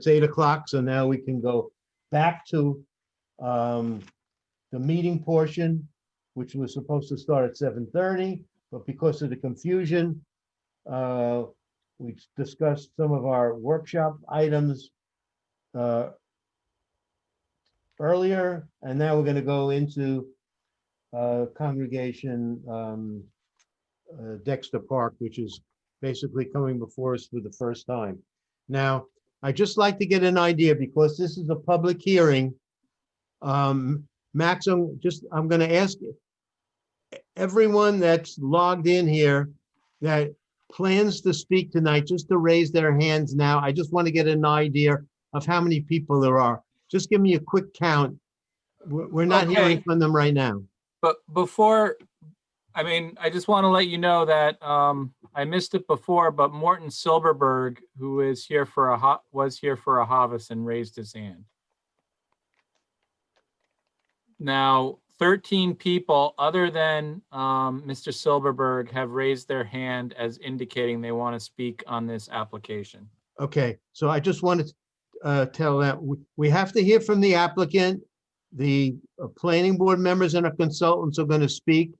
it's 8 o'clock, so now we can go back to the meeting portion, which was supposed to start at 7:30, but because of the confusion, we discussed some of our workshop items earlier, and now we're going to go into congregation Dexter Park, which is basically coming before us for the first time. Now, I'd just like to get an idea, because this is a public hearing. Max, I'm going to ask everyone that's logged in here that plans to speak tonight just to raise their hands now. I just want to get an idea of how many people there are. Just give me a quick count. We're not hearing from them right now. But before, I just want to let you know that I missed it before, but Morton Silberberg, who is here for was here for a Havas, raised his hand. Now, 13 people other than Mr. Silberberg have raised their hand as indicating they want to speak on this application. Okay, so I just want to tell that we have to hear from the applicant. The planning board members and our consultants are going to speak,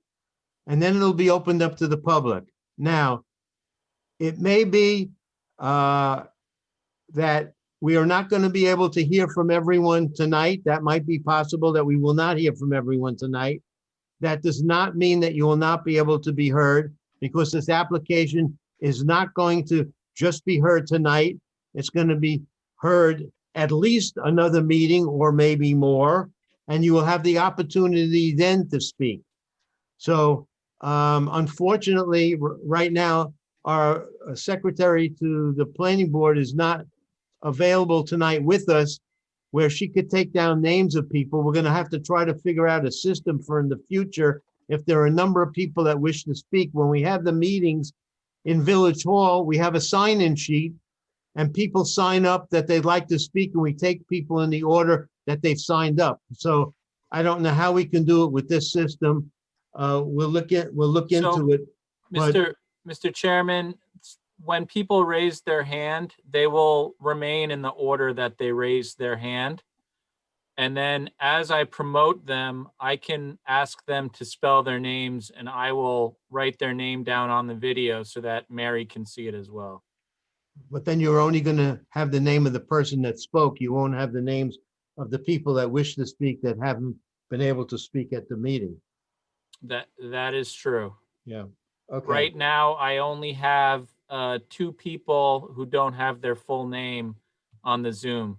and then it'll be opened up to the public. Now, it may be that we are not going to be able to hear from everyone tonight. That might be possible that we will not hear from everyone tonight. That does not mean that you will not be able to be heard, because this application is not going to just be heard tonight. It's going to be heard at least another meeting or maybe more, and you will have the opportunity then to speak. So unfortunately, right now, our secretary to the planning board is not available tonight with us, where she could take down names of people. We're going to have to try to figure out a system for in the future. If there are a number of people that wish to speak, when we have the meetings in Village Hall, we have a sign-in sheet, and people sign up that they'd like to speak, and we take people in the order that they've signed up. So I don't know how we can do it with this system. We'll look into it. Mr. Chairman, when people raise their hand, they will remain in the order that they raised their hand. And then as I promote them, I can ask them to spell their names, and I will write their name down on the video so that Mary can see it as well. But then you're only going to have the name of the person that spoke. You won't have the names of the people that wish to speak that haven't been able to speak at the meeting. That is true. Yeah. Okay. Right now, I only have 2 people who don't have their full name on the Zoom.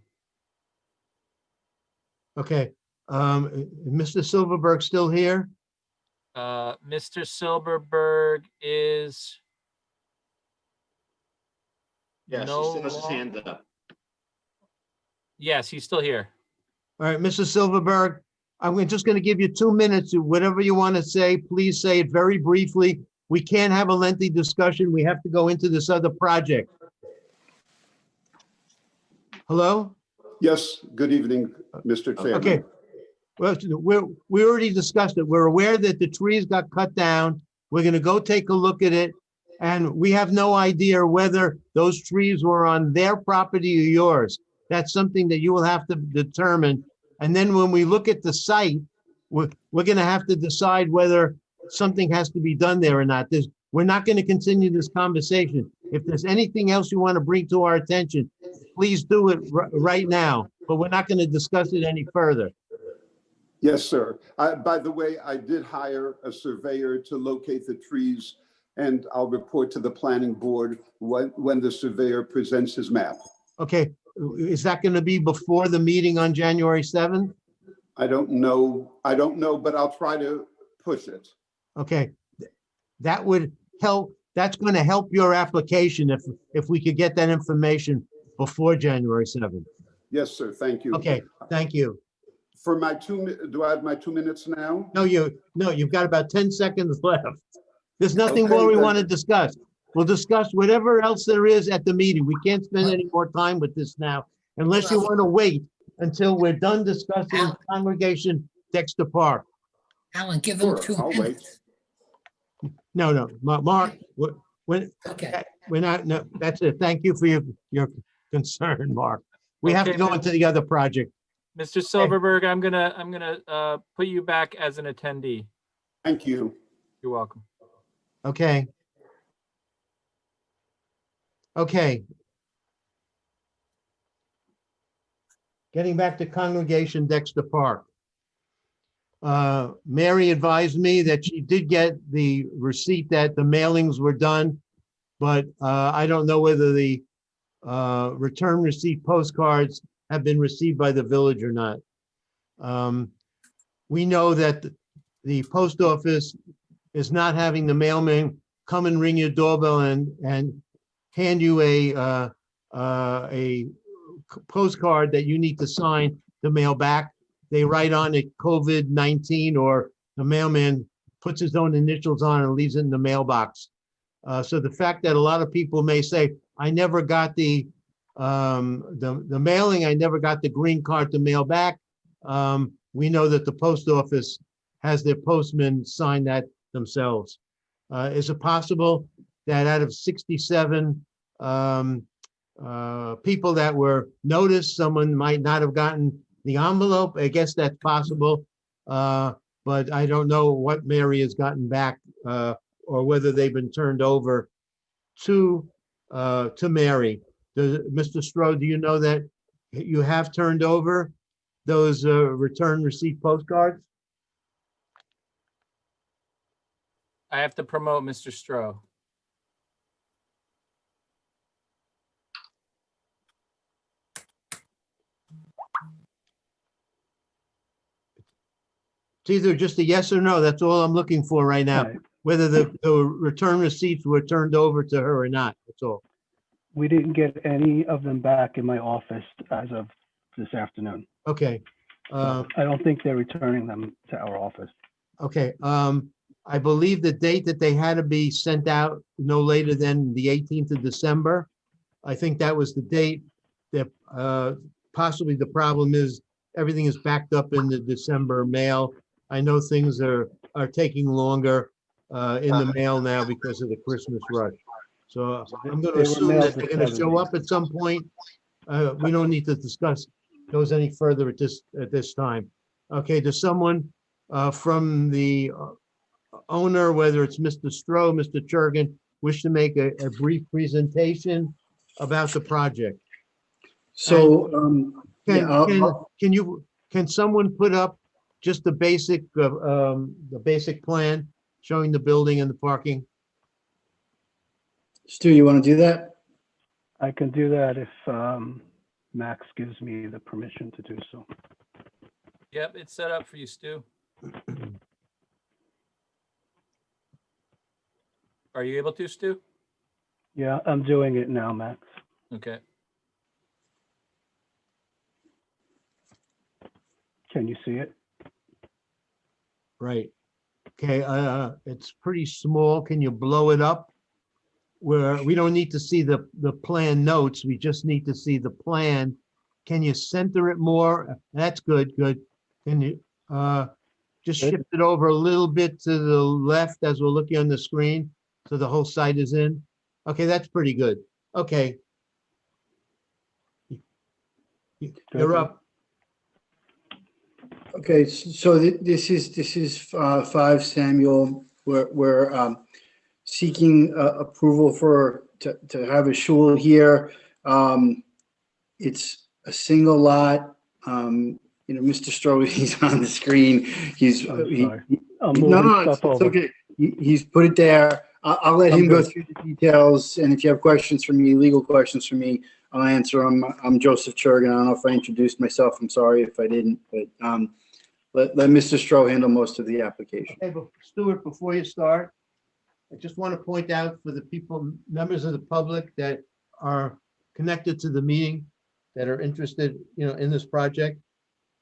Okay. Mr. Silverberg still here? Mr. Silberberg is. Yes, he still has his hand up. Yes, he's still here. All right, Mr. Silverberg, I'm just going to give you 2 minutes. Whatever you want to say, please say it very briefly. We can't have a lengthy discussion. We have to go into this other project. Hello? Yes, good evening, Mr. Chairman. Okay. Well, we already discussed it. We're aware that the trees got cut down. We're going to go take a look at it. And we have no idea whether those trees were on their property or yours. That's something that you will have to determine. And then when we look at the site, we're going to have to decide whether something has to be done there or not. We're not going to continue this conversation. If there's anything else you want to bring to our attention, please do it right now. But we're not going to discuss it any further. Yes, sir. By the way, I did hire a surveyor to locate the trees, and I'll report to the planning board when the surveyor presents his map. Okay. Is that going to be before the meeting on January 7th? I don't know, but I'll try to push it. Okay. That would help. That's going to help your application if we could get that information before January 7th. Yes, sir. Thank you. Okay. Thank you. For my do I have my 2 minutes now? No, you've got about 10 seconds left. There's nothing Okay, more we then. want to discuss. We'll discuss whatever else there is at the meeting. We can't spend any more time with this now, unless you want to wait until we're done discussing Congregation Dexter Park. Alan, give them Sure, 2 I'll minutes. No, Mark, Okay. we're not, no, that's it. Thank you for your concern, Mark. We have to Okay, go Mr. into the other project. Mr. Silverberg, I'm gonna put you back as an attendee. Thank you. You're welcome. Okay. Okay. Getting back to Congregation Dexter Park. Mary advised me that she did get the receipt that the mailings were done, but I don't know whether the return receipt postcards have been received by the village or not. We know that the post office is not having the mailman come and ring your doorbell and hand you a postcard that you need to sign to mail back. They write on it COVID-19, or the mailman puts his own initials on and leaves it in the mailbox. So the fact that a lot of people may say, I never got the mailing, I never got the green card to mail back. We know that the post office has their postman sign that themselves. Is it possible that out of 67 people that were noticed, someone might not have gotten the envelope? I guess that's possible, but I don't know what Mary has gotten back, or whether they've been turned over to Mary. Mr. Stroh, do you know that you have turned over those return receipt postcards? I have to promote Mr. Stroh. It's either just a yes or no. That's all I'm looking for right now. Right. Whether the return receipts were turned over to her or not. That's all. We didn't get any of them back in my office as of this afternoon. Okay. So I don't think they're returning them to our office. Okay. I believe the date that they had to be sent out no later than the 18th of December. I think that was the date that possibly the problem is everything is backed up in the December mail. I know things are taking longer in the mail now because of the Christmas rush. So I'm going to They were assume mailed that they're going to show 70. up at some point. We don't need to discuss those any further at this time. Okay, does someone from the owner, whether it's Mr. Stroh, Mr. Churgan, wish to make a brief presentation about the project? So, Can someone put up just the basic plan showing the building and the parking? Stu, you want to do that? I can do that if Max gives me the permission to do so. Yep, it's set up for you, Stu. Are you able to, Stu? Yeah, I'm doing it now, Max. Okay. Can you see it? Right. Okay, it's pretty small. Can you blow it up? Where we don't need to see the plan notes, we just need to see the plan. Can you center it more? That's good, good. Can you just Good. shift it over a little bit to the left as we're looking on the screen, so the whole site is in? Okay, that's pretty good. Okay. You're up. Okay, so this is 5 Samuel. We're seeking approval to have a shul here. It's a single lot. Mr. Stroh, he's on the screen. I'm sorry. I'm No, moving it's stuff over. okay. He's put it there. I'll let I'm him go good. through the details, and if you have questions for me, legal questions for me, I'll answer them. I'm Joseph Churgan. I don't know if I introduced myself. I'm sorry if I didn't, but let Mr. Stroh handle most of the application. Okay, but Stuart, before you start, I just want to point out for the people, members of the public that are connected to the meeting, that are interested, in this project,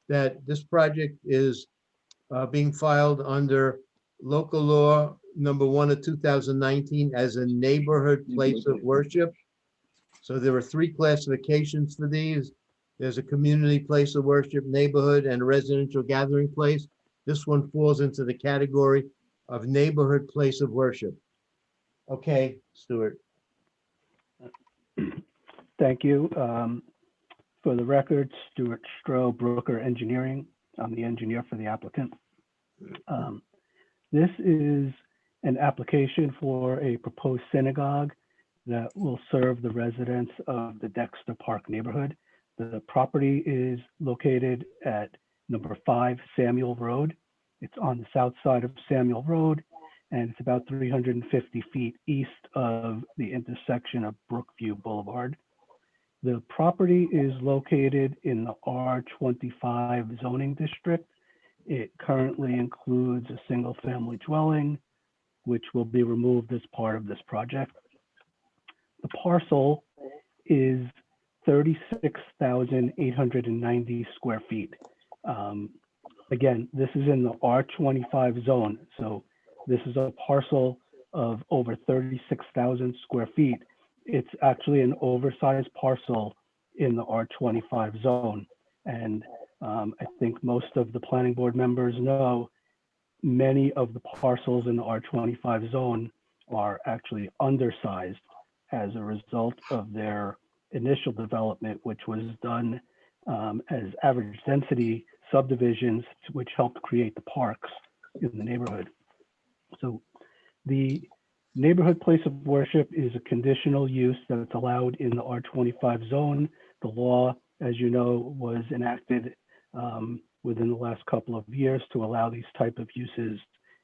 that this project is being filed under local law number 1 of 2019 as a neighborhood place of worship. So there are 3 classifications for these. There's a community place of worship, neighborhood, and a residential gathering place. This one falls into the category of neighborhood place of worship. Okay, Stuart. Thank you. For the record, Stuart Stroh, Brooker Engineering. I'm the engineer for the applicant. This is an application for a proposed synagogue that will serve the residents of the Dexter Park neighborhood. The property is located at number 5 Samuel Road. It's on the south side of Samuel Road, and it's about 350 feet east of the intersection of Brookview Boulevard. The property is located in the R25 zoning district. It currently includes a single-family dwelling, which will be removed as part of this project. The parcel is 36,890 square feet. Again, this is in the R25 zone, so this is a parcel of over 36,000 square feet. It's actually an oversized parcel in the R25 zone. And I think most of the planning board members know many of the parcels in the R25 zone are actually undersized as a result of their initial development, which was done as average density subdivisions, which helped create the parks in the neighborhood. So the neighborhood place of worship is a conditional use that's allowed in the R25 zone. The law, as you know, was enacted within the last couple of years to allow these type of uses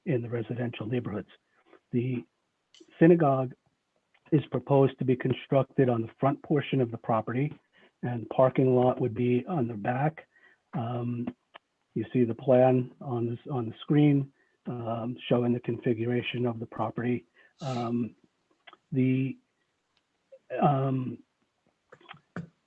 in the residential neighborhoods. The synagogue is proposed to be constructed on the front portion of the property, and the parking lot would be on the back. You see the plan on the screen showing the configuration of the property.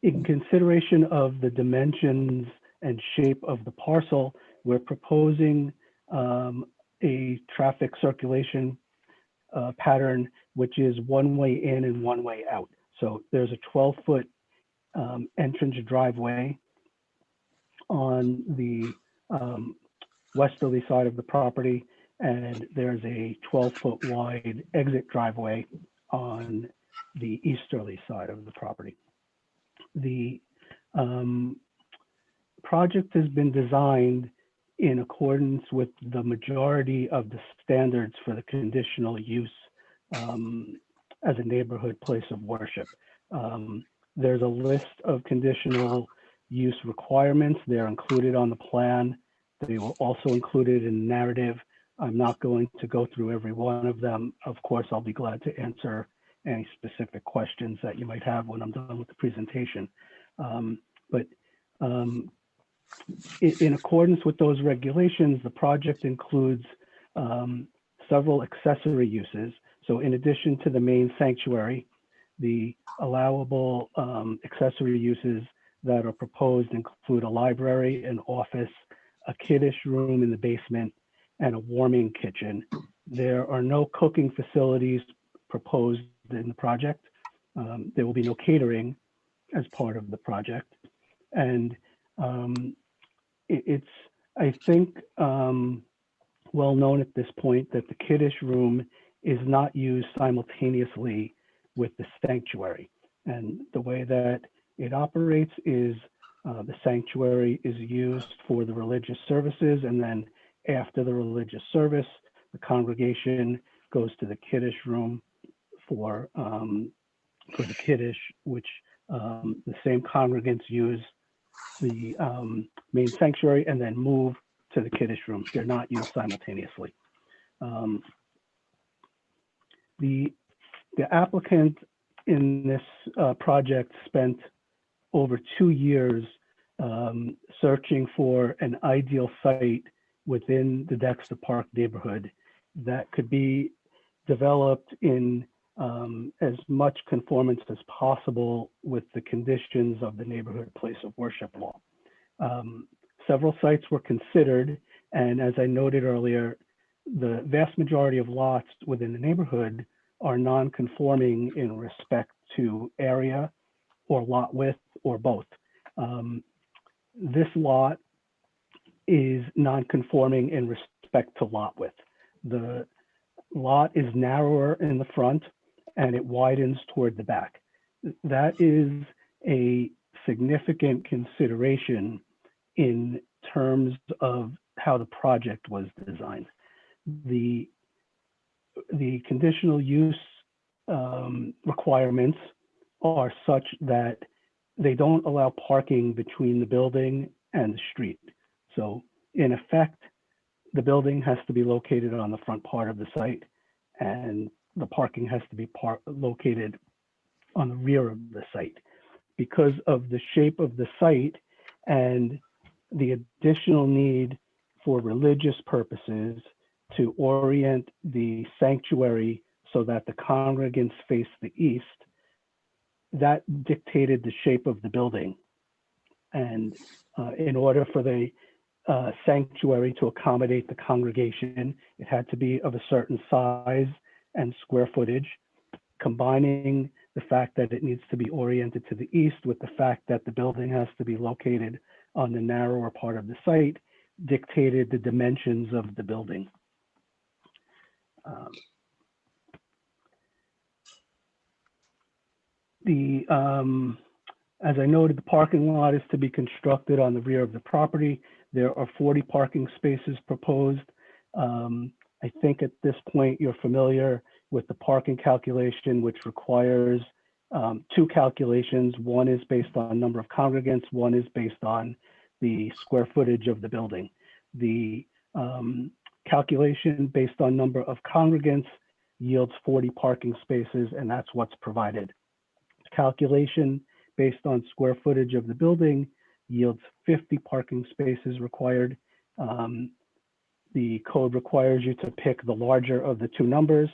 In consideration of the dimensions and shape of the parcel, we're proposing a traffic circulation pattern, which is one way in and one way out. So there's a 12-foot entrance driveway on the westerly side of the property, and there's a 12-foot wide exit driveway on the easterly side of the property. The project has been designed in accordance with the majority of the standards for the conditional use as a neighborhood place of worship. There's a list of conditional use requirements. They're included on the plan. They were also included in the narrative. I'm not going to go through every one of them. Of course, I'll be glad to answer any specific questions that you might have when I'm done with the presentation. In accordance with those regulations, the project includes several accessory uses. So in addition to the main sanctuary, the allowable accessory uses that are proposed include a library, an office, a kiddish room in the basement, and a warming kitchen. There are no cooking facilities proposed in the project. There will be no catering as part of the project. And it's, I think, well known at this point that the kiddish room is not used simultaneously with the sanctuary. And the way that it operates is the sanctuary is used for the religious services, and then after the religious service, the congregation goes to the kiddish room for the kiddish, which the same congregants use the main sanctuary and then move to the kiddish room. They're not used simultaneously. The applicant in this project spent over 2 years searching for an ideal site within the Dexter Park neighborhood that could be developed in as much conformance as possible with the conditions of the neighborhood place of worship law. Several sites were considered, and as I noted earlier, the vast majority of lots within the neighborhood are non-conforming in respect to area or lot width or both. This lot is non-conforming in respect to lot width. The lot is narrower in the front and it widens toward the back. That is a significant consideration in terms of how the project was designed. The conditional use requirements are such that they don't allow parking between the building and the street. So in effect, the building has to be located on the front part of the site, and the parking has to be located on the rear of the site. Because of the shape of the site and the additional need for religious purposes to orient the sanctuary so that the congregants face the east, that dictated the shape of the building. And in order for the sanctuary to accommodate the congregation, it had to be of a certain size and square footage, combining the fact that it needs to be oriented to the east with the fact that the building has to be located on the narrower part of the site, dictated the dimensions of the building. As I noted, the parking lot is to be constructed on the rear of the property. There are 40 parking spaces proposed. I think at this point you're familiar with the parking calculation, which requires two calculations. One is based on number of congregants, one is based on the square footage of the building. The calculation based on number of congregants yields 40 parking spaces, and that's what's provided. Calculation based on square footage of the building yields 50 parking spaces required. The code requires you to pick the larger of the two numbers,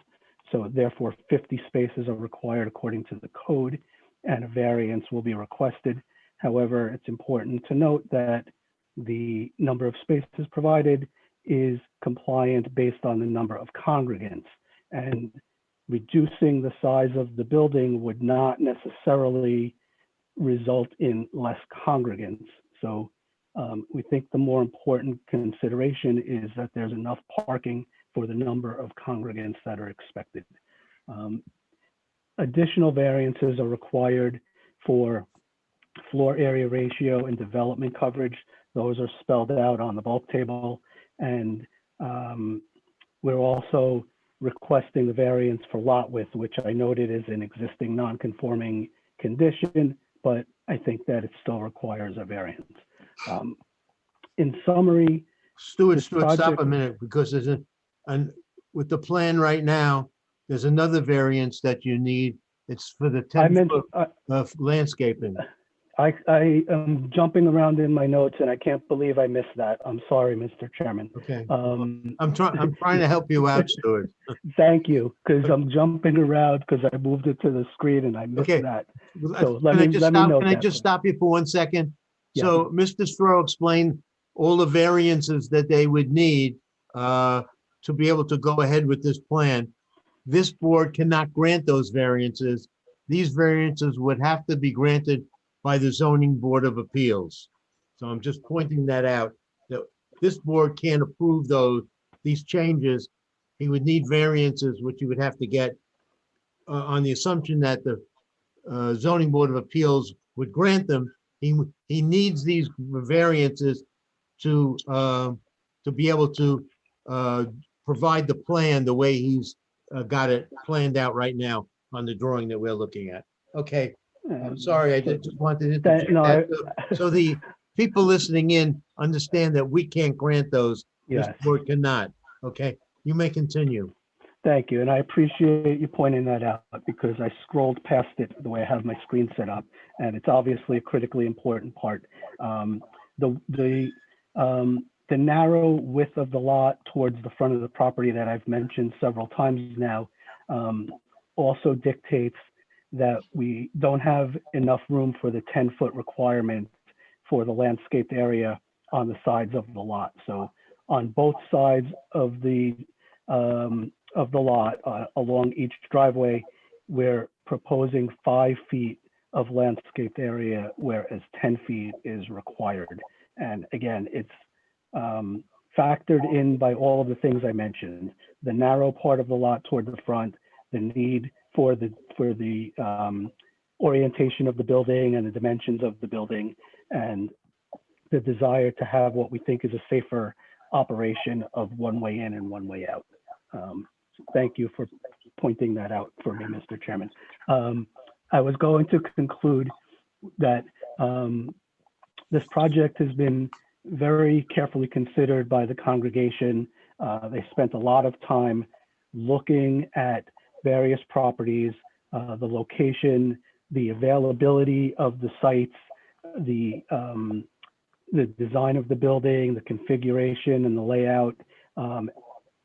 so therefore 50 spaces are required according to the code, and a variance will be requested. However, it's important to note that the number of spaces provided is compliant based on the number of congregants, and reducing the size of the building would not necessarily result in less congregants. So we think the more important consideration is that there's enough parking for the number of congregants that are expected. Additional variances are required for floor area ratio and development coverage. Those are spelled out on the bulk table. And we're also requesting the variance for lot width, which I noted is an existing non-conforming condition, but I think that it still requires a variance. In summary, Stuart, this stop project- a minute, because there's with the plan right now, there's another variance that you need. It's for the I 10 mentioned, foot of landscaping. I am jumping around in my notes and I can't believe I missed that. I'm sorry, Mr. Chairman. Okay, I'm trying to help you out, Stuart. Thank you, because I'm jumping around because I moved it to the screen and I missed Okay. that. Can So let me note I that. just stop you for 1 second? Yeah. So Mr. Stroh explained all the variances that they would need to be able to go ahead with this plan. This board cannot grant those variances. These variances would have to be granted by the Zoning Board of Appeals. So I'm just pointing that out, that this board can't approve these changes. He would need variances, which he would have to get on the assumption that the Zoning Board of Appeals would grant them. He needs these variances to be able to provide the plan the way he's got it planned out right now on the drawing that we're looking at. Okay, I'm sorry, I just wanted to interject No, that so the people listening in understand that we can't grant those. This Yes. board cannot. Okay, you may continue. Thank you, and I appreciate you pointing that out because I scrolled past it the way I have my screen set up, and it's obviously a critically important part. The narrow width of the lot towards the front of the property that I've mentioned several times now also dictates that we don't have enough room for the 10-foot requirement for the landscaped area on the sides of the lot. So on both sides of the lot along each driveway, we're proposing 5 feet of landscaped area, whereas 10 feet is required. And again, it's factored in by all of the things I mentioned: the narrow part of the lot toward the front, the need for the orientation of the building and the dimensions of the building, and the desire to have what we think is a safer operation of one way in and one way out. Thank you for pointing that out for me, Mr. Chairman. I was going to conclude that this project has been very carefully considered by the congregation. They spent a lot of time looking at various properties, the location, the availability of the sites, the design of the building, the configuration and the layout,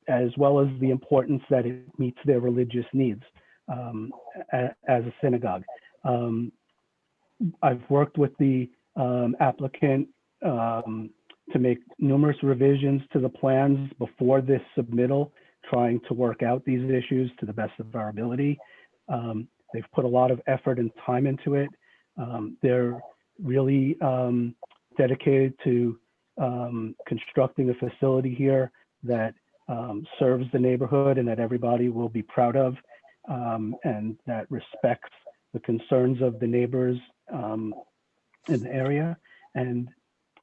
as well as the importance that it meets their religious needs as a synagogue. I've worked with the applicant to make numerous revisions to the plans before this submittal, trying to work out these issues to the best of our ability. They've put a lot of effort and time into it. They're really dedicated to constructing a facility here that serves the neighborhood and that everybody will be proud of, and that respects the concerns of the neighbors in the area. And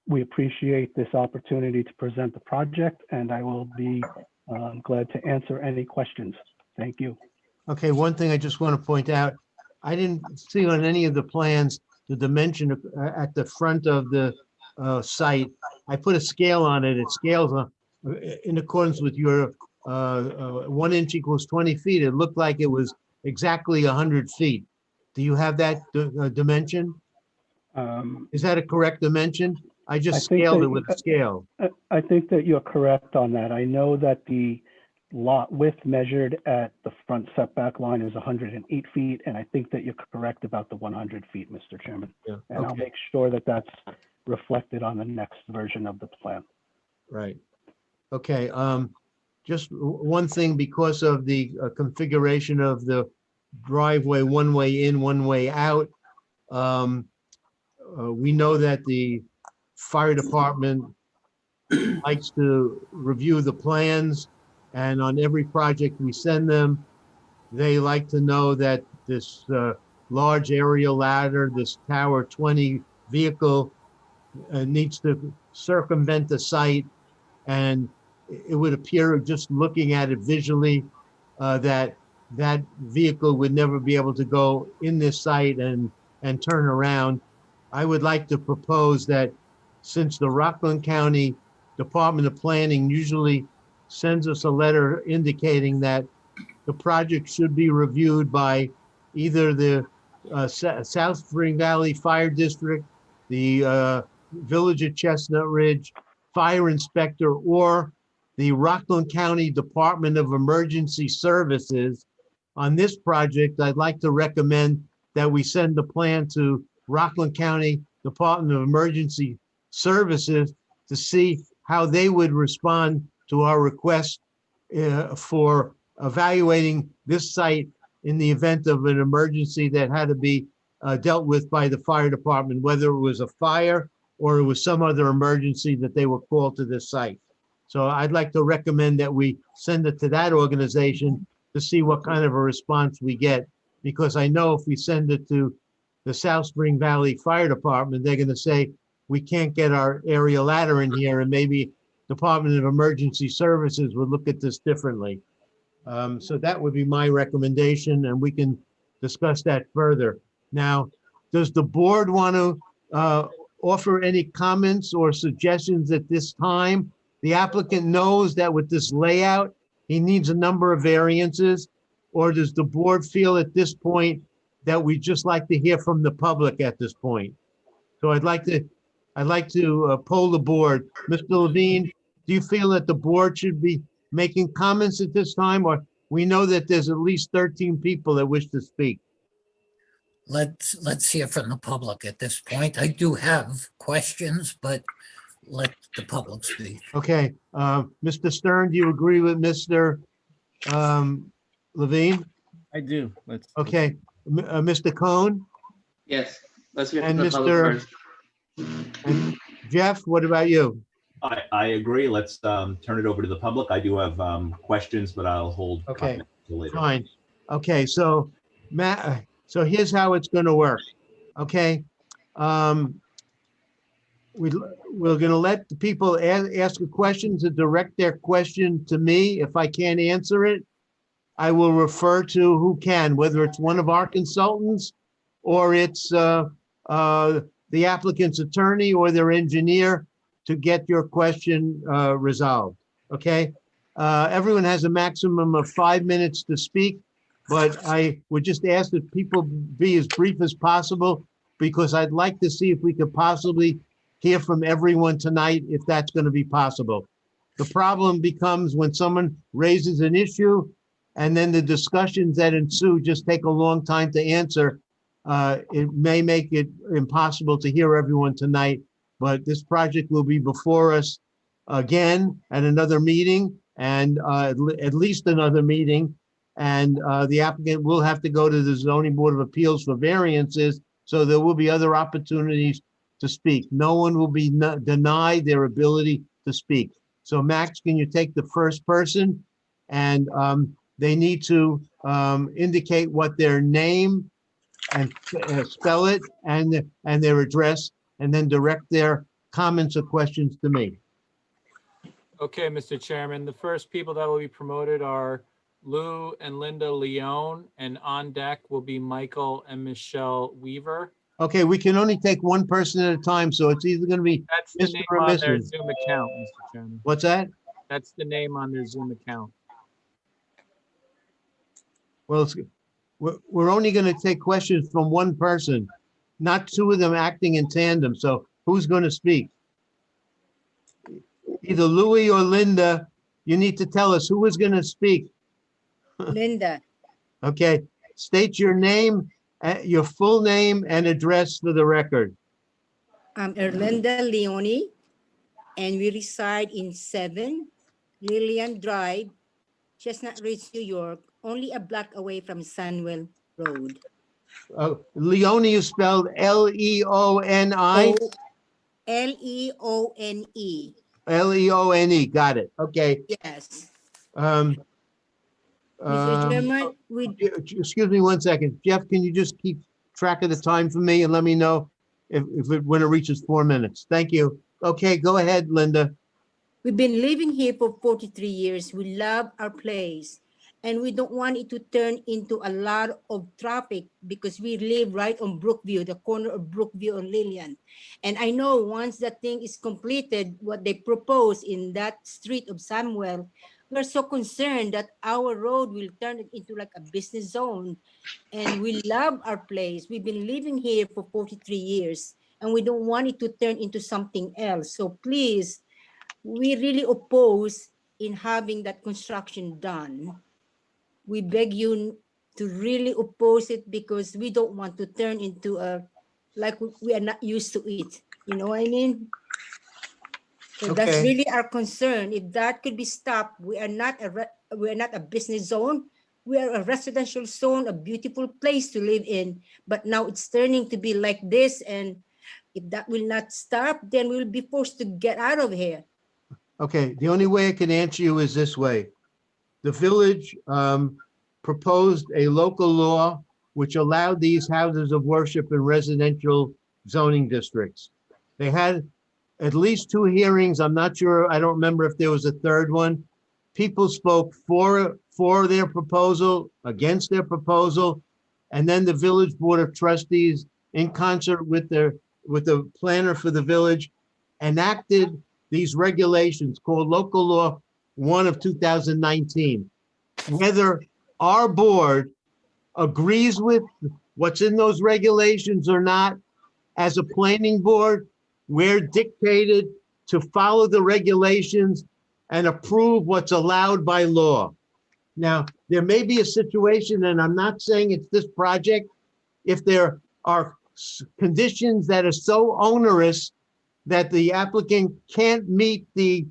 we appreciate this opportunity to present the project, and I will be glad to answer any questions. Thank you. Okay, one thing I just want to point out, I didn't see on any of the plans the dimension at the front of the site. I put a scale on it. It scales in accordance with your 1 inch equals 20 feet. It looked like it was exactly 100 feet. Do you have that dimension? Is that a correct dimension? I just scaled it with a scale. I think that you're correct on that. I know that the lot width measured at the front setback line is 108 feet, and I think that you're correct about the 100 feet, Mr. Chairman. Yeah, and I'll okay. make sure that that's reflected on the next version of the plan. Right. Okay, just one thing, because of the configuration of the driveway, one way in, one way out, we know that the fire department likes to review the plans, and on every project we send them, they like to know that this large aerial ladder, this Tower 20 vehicle needs to circumvent the site, and it would appear, just looking at it visually, that that vehicle would never be able to go in this site and turn around. I would like to propose that, since the Rockland County Department of Planning usually sends us a letter indicating that the project should be reviewed by either the South Spring Valley Fire District, the Village of Chestnut Ridge Fire Inspector, or the Rockland County Department of Emergency Services. On this project, I'd like to recommend that we send the plan to Rockland County Department of Emergency Services to see how they would respond to our request for evaluating this site in the event of an emergency that had to be dealt with by the fire department, whether it was a fire or it was some other emergency that they were called to this site. So I'd like to recommend that we send it to that organization to see what kind of a response we get, because I know if we send it to the South Spring Valley Fire Department, they're going to say, we can't get our aerial ladder in here, and maybe Department of Emergency Services would look at this differently. So that would be my recommendation, and we can discuss that further. Now, does the board want to offer any comments or suggestions at this time? The applicant knows that with this layout, he needs a number of variances, or does the board feel at this point that we just like to hear from the public at this point? So I'd like to poll the board. Mr. Levine, do you feel that the board should be making comments at this time, or we know that there's at least 13 people that wish to speak? Let's hear from the public at this point. I do have questions, but let the public speak. Okay, Mr. Stern, do you agree with Mr. Levine? I do. Okay, Mr. Cohn Yes, let's hear and from the public Mr. first. and Jeff, what about you? I agree. Let's turn it over to the public. I do have questions, but I'll hold Okay, comments till later. fine. Okay, so Matt, So here's how it's gonna work, okay? We're gonna let the people ask a question to direct their question to me. If I can't answer it, I will refer to who can, whether it's one of our consultants or it's the applicant's attorney or their engineer to get your question resolved, okay? Everyone has a maximum of 5 minutes to speak, but I would just ask that people be as brief as possible because I'd like to see if we could possibly hear from everyone tonight, if that's going to be possible. The problem becomes when someone raises an issue and then the discussions that ensue just take a long time to answer. It may make it impossible to hear everyone tonight, but this project will be before us again at another meeting and at least another meeting. And the applicant will have to go to the Zoning Board of Appeals for variances. So there will be other opportunities to speak. No one will be denied their ability to speak. So Max, can you take the first person? And they need to indicate what their name and spell it and their address, and then direct their comments or questions to me. Okay, Mr. Chairman, the first people that will be promoted are Lou and Linda Leone, and on deck will be Michael and Michelle Weaver. Okay, we can only take one person at a time, so it's either going to be That's the Mr. name or on their Mrs. Zoom account, Mr. Chairman. What's that? That's the name on their Zoom account. Well, we're only going to take questions from one person, not two of them acting in tandem. So who's going to speak? Either Louis or Linda, you need to tell us who is going to speak. Linda, Okay, state your name, your full name and address for the record. I'm Erlinda Leone, and we reside in 7 Lillian Drive, Chestnut Ridge, New York, only a block away from Sunwell Road. Leone is spelled L-E-O-N-I? Leone. Leone, got it. Okay. Yes. Um, Mr. Chairman, excuse me one second. Jeff, can you just keep track of the time for me and let me know when it reaches 4 minutes? Thank you. Okay, go ahead, Linda. we've been living here for 43 years. We love our place, and we don't want it to turn into a lot of traffic because we live right on Brookview, the corner of Brookview and Lillian. And I know once that thing is completed, what they propose in that street of Samuel, we're so concerned that our road will turn it into like a business zone. And we love our place. We've been living here for 43 years, and we don't want it to turn into something else. So please, we really oppose in having that construction done. We beg you to really oppose it because we don't want to turn into like we are not used to it. You know what I mean? So that's Okay. really our concern. If that could be stopped, we are not a business zone. We are a residential zone, a beautiful place to live in. But now it's turning to be like this, and if that will not stop, then we'll be forced to get out of here. Okay, the only way I can answer you is this way. The village proposed a local law which allowed these houses of worship in residential zoning districts. They had at least 2 hearings. I'm not sure. I don't remember if there was a third one. People spoke for their proposal, against their proposal, and then the village board of trustees, in concert with the planner for the village, enacted these regulations called Local Law 1 of 2019. Whether our board agrees with what's in those regulations or not, as a planning board, we're dictated to follow the regulations and approve what's allowed by law. Now, there may be a situation, and I'm not saying it's this project, if there are conditions that are so onerous that the applicant can't meet the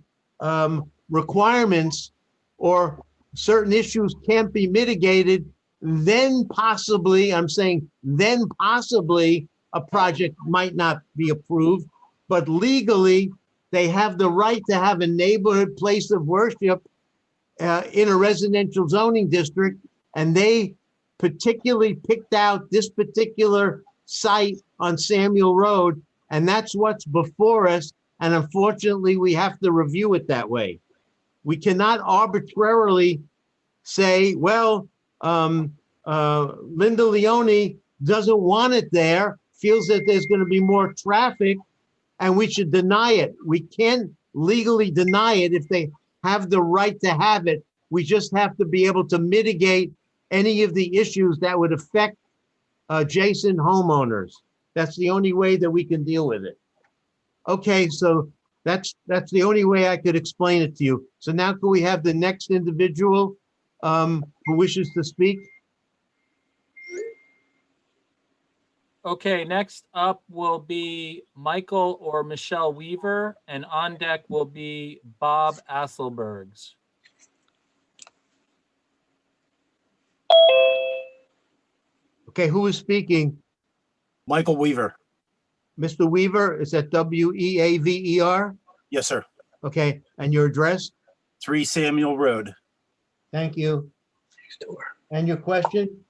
requirements or certain issues can't be mitigated, then possibly, I'm saying then possibly a project might not be approved. But legally, they have the right to have a neighborhood place of worship in a residential zoning district, and they particularly picked out this particular site on Samuel Road, and that's what's before us. And unfortunately, we have to review it that way. We cannot arbitrarily say, well, Linda Leone doesn't want it there, feels that there's going to be more traffic, and we should deny it. We can't legally deny it if they have the right to have it. We just have to be able to mitigate any of the issues that would affect adjacent homeowners. That's the only way that we can deal with it. Okay, so that's the only way I could explain it to you. So now can we have the next individual who wishes to speak? Okay, next up will be Michael or Michelle Weaver, and on deck will be Bob Asselbergs. Okay, who is speaking? Michael Weaver. Mr. Weaver, is that W-E-A-V-E-R? Yes, sir. Okay, and your address? 3 Samuel Road. Thank you. And your question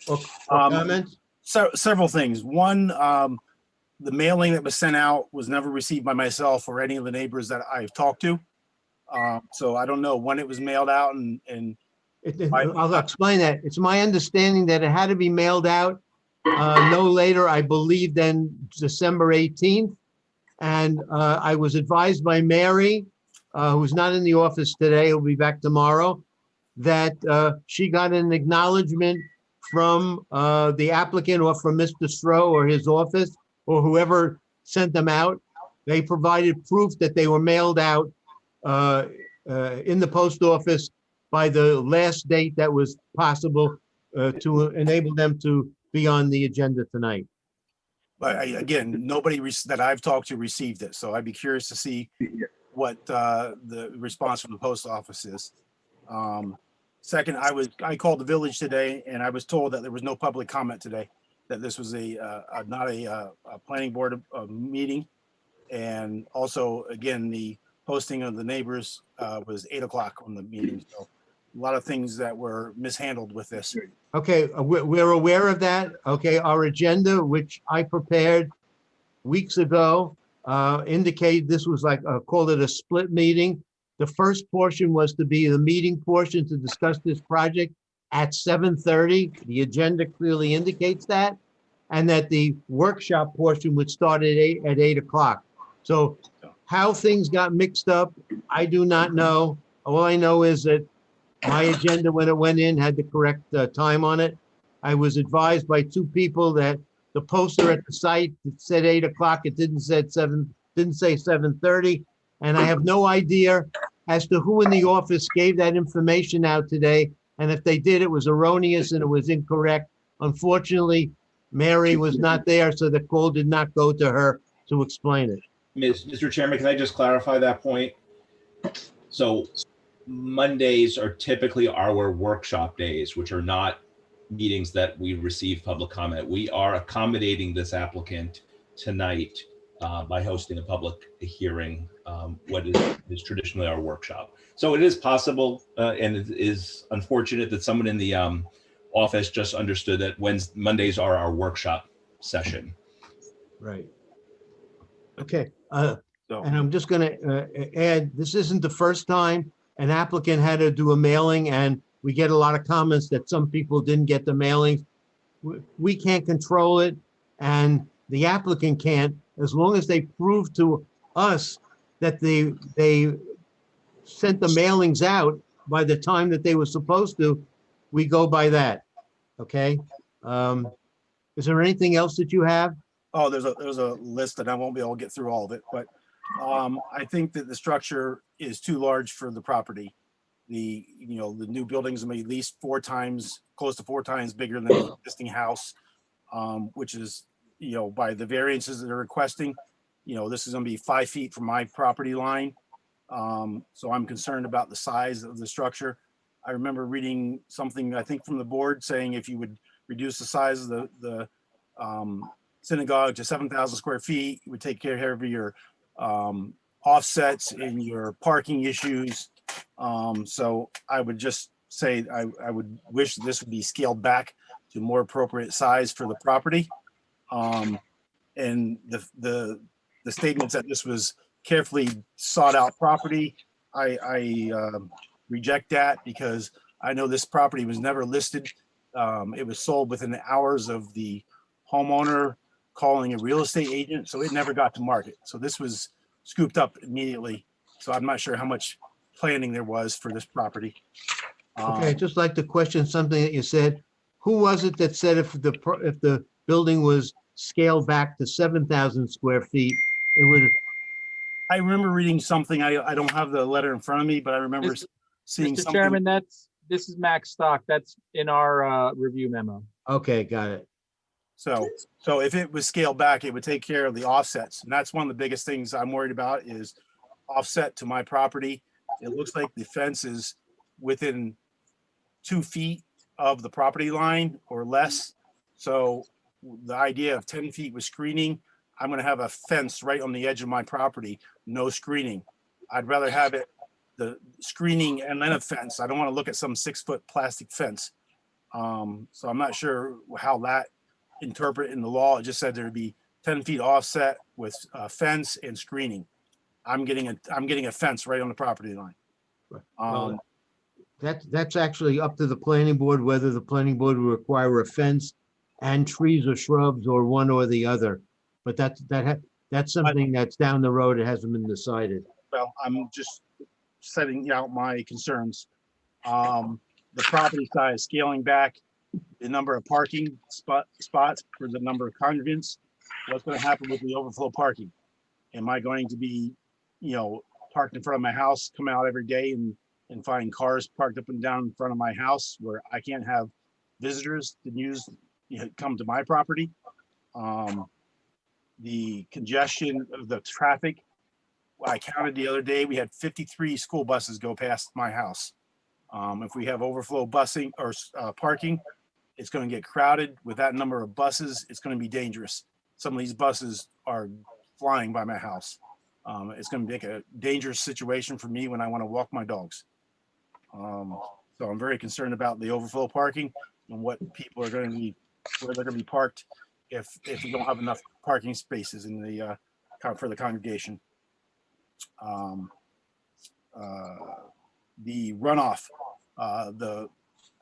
or comments? So several things. One, the mailing that was sent out was never received by myself or any of the neighbors that I've talked to. So I don't know when it was mailed out and I'll explain that. It's my understanding that it had to be mailed out no later, I believe, than December 18th. And I was advised by Mary, who's not in the office today, who'll be back tomorrow, that she got an acknowledgement from the applicant or from Mr. Stroh or his office or whoever sent them out. They provided proof that they were mailed out in the post office by the last date that was possible to enable them to be on the agenda tonight. But again, nobody that I've talked to received it. So I'd be curious to see what the response from the post office is. Second, I called the village today and I was told that there was no public comment today, that this was not a planning board meeting. And also, again, the posting of the neighbors was 8 o'clock on the meeting. So a lot of things that were mishandled with this. Okay, we're aware of that. Okay, our agenda, which I prepared weeks ago, indicated this was like, called it a split meeting. The first portion was to be the meeting portion to discuss this project at 7:30. The agenda clearly indicates that. And that the workshop portion would start at 8 o'clock. So how things got mixed up, I do not know. All I know is that my agenda, when it went in, had the correct time on it. I was advised by two people that the poster at the site, it said 8 o'clock. It didn't say 7:30. And I have no idea as to who in the office gave that information out today. And if they did, it was erroneous and it was incorrect. Unfortunately, Mary was not there, so the call did not go to her to explain it. Mr. Chairman, can I just clarify that point? So Mondays are typically our workshop days, which are not meetings that we receive public comment. We are accommodating this applicant tonight by hosting a public hearing, what is traditionally our workshop. So it is possible, and it is unfortunate that someone in the office just understood that Mondays are our workshop session. Right. Okay. So And I'm just going to add, this isn't the first time an applicant had to do a mailing, and we get a lot of comments that some people didn't get the mailings. We can't control it, and the applicant can't, as long as they prove to us that they sent the mailings out by the time that they were supposed to, we go by that. Okay. Is there anything else that you have? oh, there's a list and I won't be able to get through all of it, but I think that the structure is too large for the property. The new buildings will be at least close to 4 times bigger than the existing house, which is, by the variances that they're requesting, this is going to be 5 feet from my property line. So I'm concerned about the size of the structure. I remember reading something, I think from the board, saying if you would reduce the size of the synagogue to 7,000 square feet, it would take care of your offsets and your parking issues. So I would just say I would wish this would be scaled back to more appropriate size for the property. And the statements that this was carefully sought out property, I reject that because I know this property was never listed. It was sold within the hours of the homeowner calling a real estate agent, so it never got to market. So this was scooped up immediately. So I'm not sure how much planning there was for this property. Okay, I'd just like to question something that you said. Who was it that said if the building was scaled back to 7,000 square feet, it would? I remember reading something. I don't have the letter in front of me, but I remember seeing Mr. something. Chairman, this is Max Stock. That's in our review memo. Okay, got it. So if it was scaled back, it would take care of the offsets. And that's one of the biggest things I'm worried about is offset to my property. It looks like the fence is within 2 feet of the property line or less. So the idea of 10 feet with screening, I'm going to have a fence right on the edge of my property, no screening. I'd rather have it, the screening and then a fence. I don't want to look at some 6-foot plastic fence. So I'm not sure how that interpret in the law. It just said there'd be 10 feet offset with a fence and screening. I'm getting a fence right on the property line. Well, that's actually up to the planning board, whether the planning board will require a fence and trees or shrubs or one or the other. But that's something that's down the road. It hasn't been decided. Well, I'm just setting out my concerns. The property size scaling back, the number of parking spots for the number of congregants. What's going to happen with the overflow parking? Am I going to be, parked in front of my house, come out every day and find cars parked up and down in front of my house where I can't have visitors to come to my property? The congestion of the traffic. I counted the other day, we had 53 school buses go past my house. If we have overflow busing or parking, it's going to get crowded. With that number of buses, it's going to be dangerous. Some of these buses are flying by my house. It's going to make a dangerous situation for me when I want to walk my dogs. So I'm very concerned about the overflow parking and what people are going to be, where they're going to be parked if we don't have enough parking spaces in the for the congregation. The runoff, the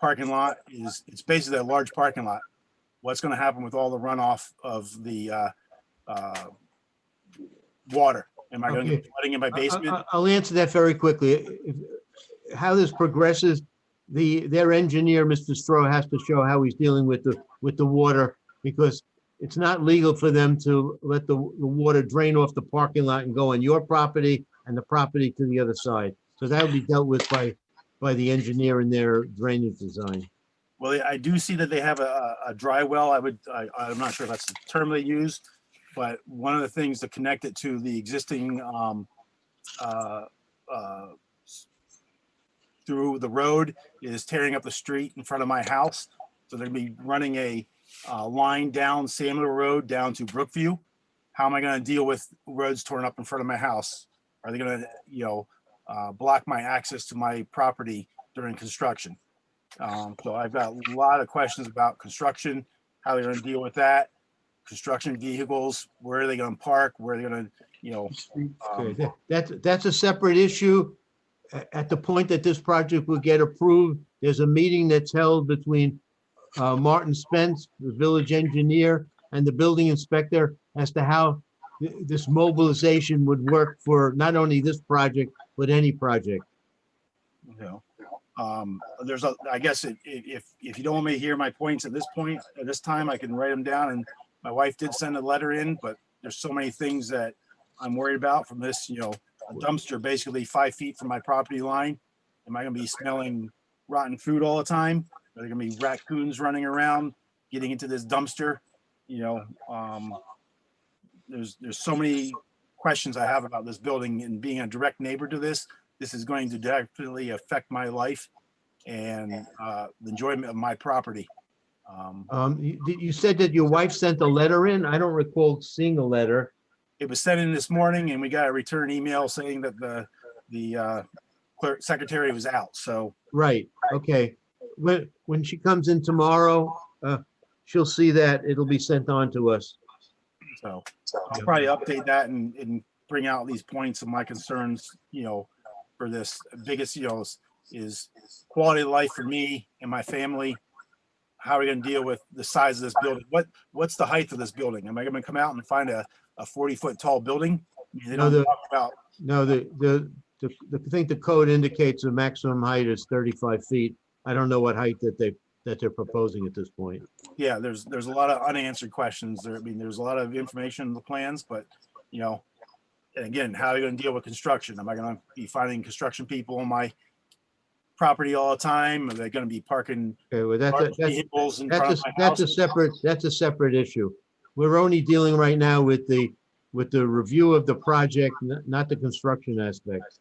parking lot it's basically a large parking lot. What's going to happen with all the runoff of the water? Am I going to be flooding in my basement? I'll answer that very quickly. How this progresses, their engineer, Mr. Stroh, has to show how he's dealing with the water, because it's not legal for them to let the water drain off the parking lot and go on your property and the property to the other side. So that will be dealt with by the engineer in their drainage design. Well, I do see that they have a dry well. I'm not sure if that's the term they use, but one of the things to connect it to the existing through the road is tearing up the street in front of my house. So they're gonna be running a line down Samuel Road down to Brookview. How am I gonna deal with roads torn up in front of my house? Are they gonna, block my access to my property during construction? So I've got a lot of questions about construction, how they're gonna deal with that. Construction vehicles, where are they gonna park? Where are they gonna, Okay, that's a separate issue. At the point that this project will get approved, there's a meeting that's held between Martin Spence, the village engineer, and the building inspector as to how this mobilization would work for not only this project, but any project. I guess if you don't want me to hear my points at this time, I can write them down. And my wife did send a letter in, but there's so many things that I'm worried about from this, a dumpster basically 5 feet from my property line. Am I gonna be smelling rotten food all the time? Are there gonna be raccoons running around getting into this dumpster? There's so many questions I have about this building, and being a direct neighbor to this is going to definitely affect my life and the enjoyment of my property. You said that your wife sent a letter in. I don't recall seeing a letter. It was sent in this morning, and we got a return email saying that the clerk secretary was out, so Right, okay. When she comes in tomorrow, she'll see that. It'll be sent on to us. I'll probably update that and bring out these points of my concerns, for this biggest, is quality of life for me and my family. How are we gonna deal with the size of this building? What's the height of this building? Am I gonna come out and find a 40-foot tall building? They No, don't talk about, No, I think the code indicates the maximum height is 35 feet. I don't know what height that they're proposing at this point. yeah, there's a lot of unanswered questions there. I mean, there's a lot of information in the plans, but, and again, how are you gonna deal with construction? Am I gonna be finding construction people on my property all the time? Are they gonna be parking Okay, well, large vehicles in front of my house? that's a separate issue. We're only dealing right now with the review of the project, not the construction aspect.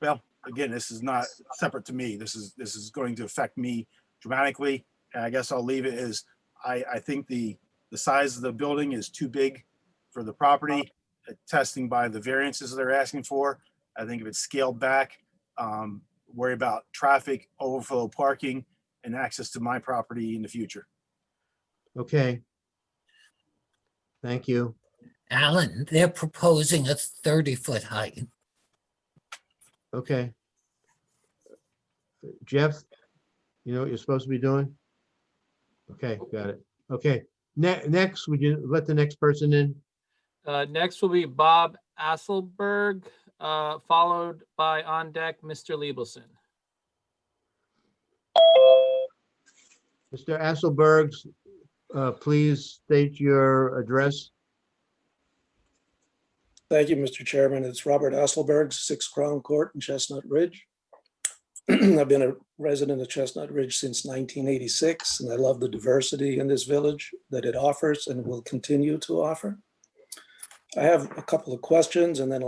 Well, again, this is not separate to me. This is going to affect me dramatically. And I guess I'll leave it as, I think the size of the building is too big for the property. Testing by the variances they're asking for. I think if it's scaled back, worry about traffic, overflow parking, and access to my property in the future. Okay. Thank you. Alan, they're proposing a 30-foot height. Okay. Jeff, you know what you're supposed to be doing? Okay, got it. Okay, next, would you let the next person in? Next will be Bob Asselberg, followed by on deck, Mr. Liebelson. Mr. Asselberg, please state your address. Thank you, Mr. Chairman. It's Robert Asselberg, 6 Crown Court in Chestnut Ridge. I've been a resident of Chestnut Ridge since 1986, and I love the diversity in this village that it offers and will continue to offer. I have a couple of questions and then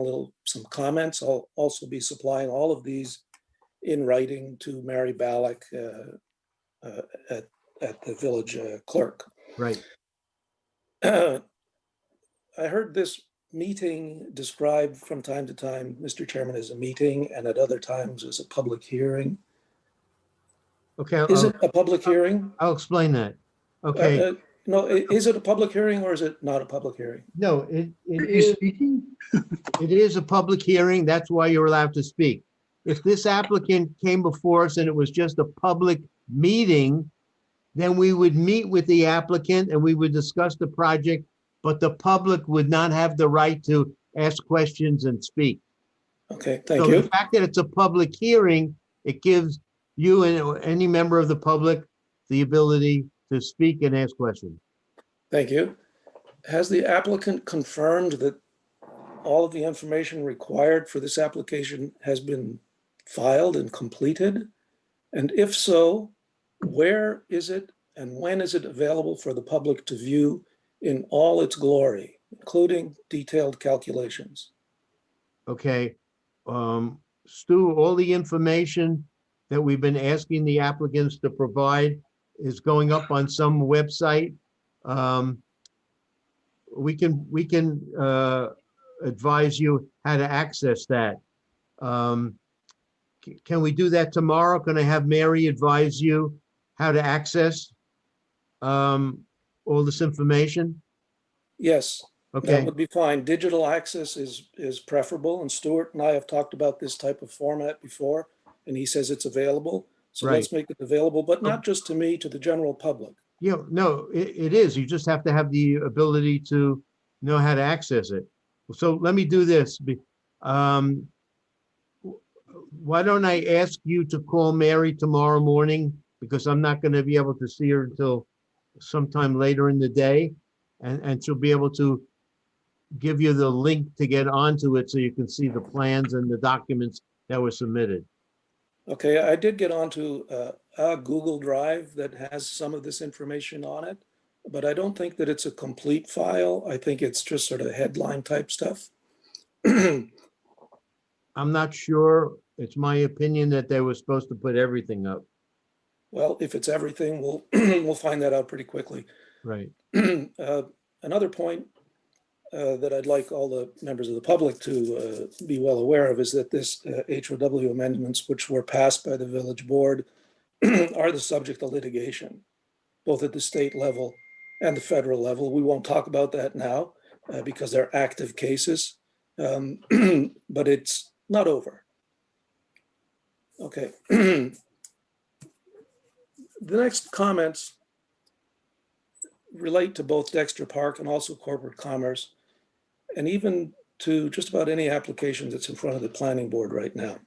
some comments. I'll also be supplying all of these in writing to Mary Ballack at the village clerk. Right. I heard this meeting described from time to time, Mr. Chairman, as a meeting and at other times as a public hearing. Okay. Is it a public hearing? I'll explain that. Okay. No, is it a public hearing or is it not a public hearing? No, it Are you is. speaking? It is a public hearing. That's why you're allowed to speak. If this applicant came before us and it was just a public meeting, then we would meet with the applicant and we would discuss the project, but the public would not have the right to ask questions and speak. Okay, thank So you. the fact that it's a public hearing, it gives you and any member of the public the ability to speak and ask questions. Thank you. Has the applicant confirmed that all of the information required for this application has been filed and completed? And if so, where is it and when is it available for the public to view in all its glory, including detailed calculations? Okay. Stu, all the information that we've been asking the applicants to provide is going up on some website. We can advise you how to access that. Can we do that tomorrow? Can I have Mary advise you how to access all this information? Yes, that Okay, would be fine. Digital access is preferable, and Stuart and I have talked about this type of format before, and he says it's available. So let's make it available, but not just to me, to the general public. yeah, no, it is. You just have to have the ability to know how to access it. So let me do this. Why don't I ask you to call Mary tomorrow morning? Because I'm not going to be able to see her until sometime later in the day. And she'll be able to give you the link to get onto it so you can see the plans and the documents that were submitted. Okay, I did get onto a Google Drive that has some of this information on it, but I don't think that it's a complete file. I think it's just sort of headline type stuff. I'm not sure. It's my opinion that they were supposed to put everything up. Well, if it's everything, we'll we'll find that out pretty quickly. Right. Another point, that I'd like all the members of the public to be well aware of is that this HOW amendments, which were passed by the village board, are the subject of litigation, both at the state level and the federal level. We won't talk about that now because they're active cases, but it's not over. Okay. The next comments relate to both Dexter Park and also corporate commerce, and even to just about any application that's in front of the planning board right now.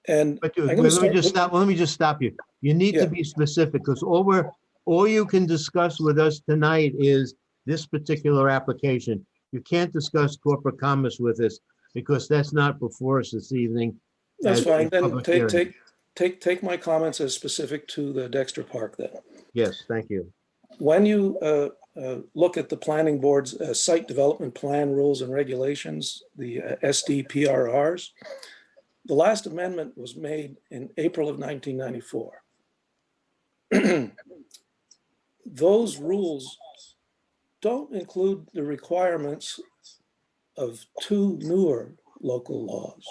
And But I'm let gonna me start just with- stop, let me just stop you. You need to Yeah. be specific, because all you can discuss with us tonight is this particular application. You can't discuss corporate commerce with us, because that's not before us this evening. That's as a fine. Then public hearing. take my comments as specific to the Dexter Park then. Yes, thank you. When you look at the planning board's site development plan rules and regulations, the SDPRRs, the last amendment was made in April of 1994. Those rules don't include the requirements of two newer local laws.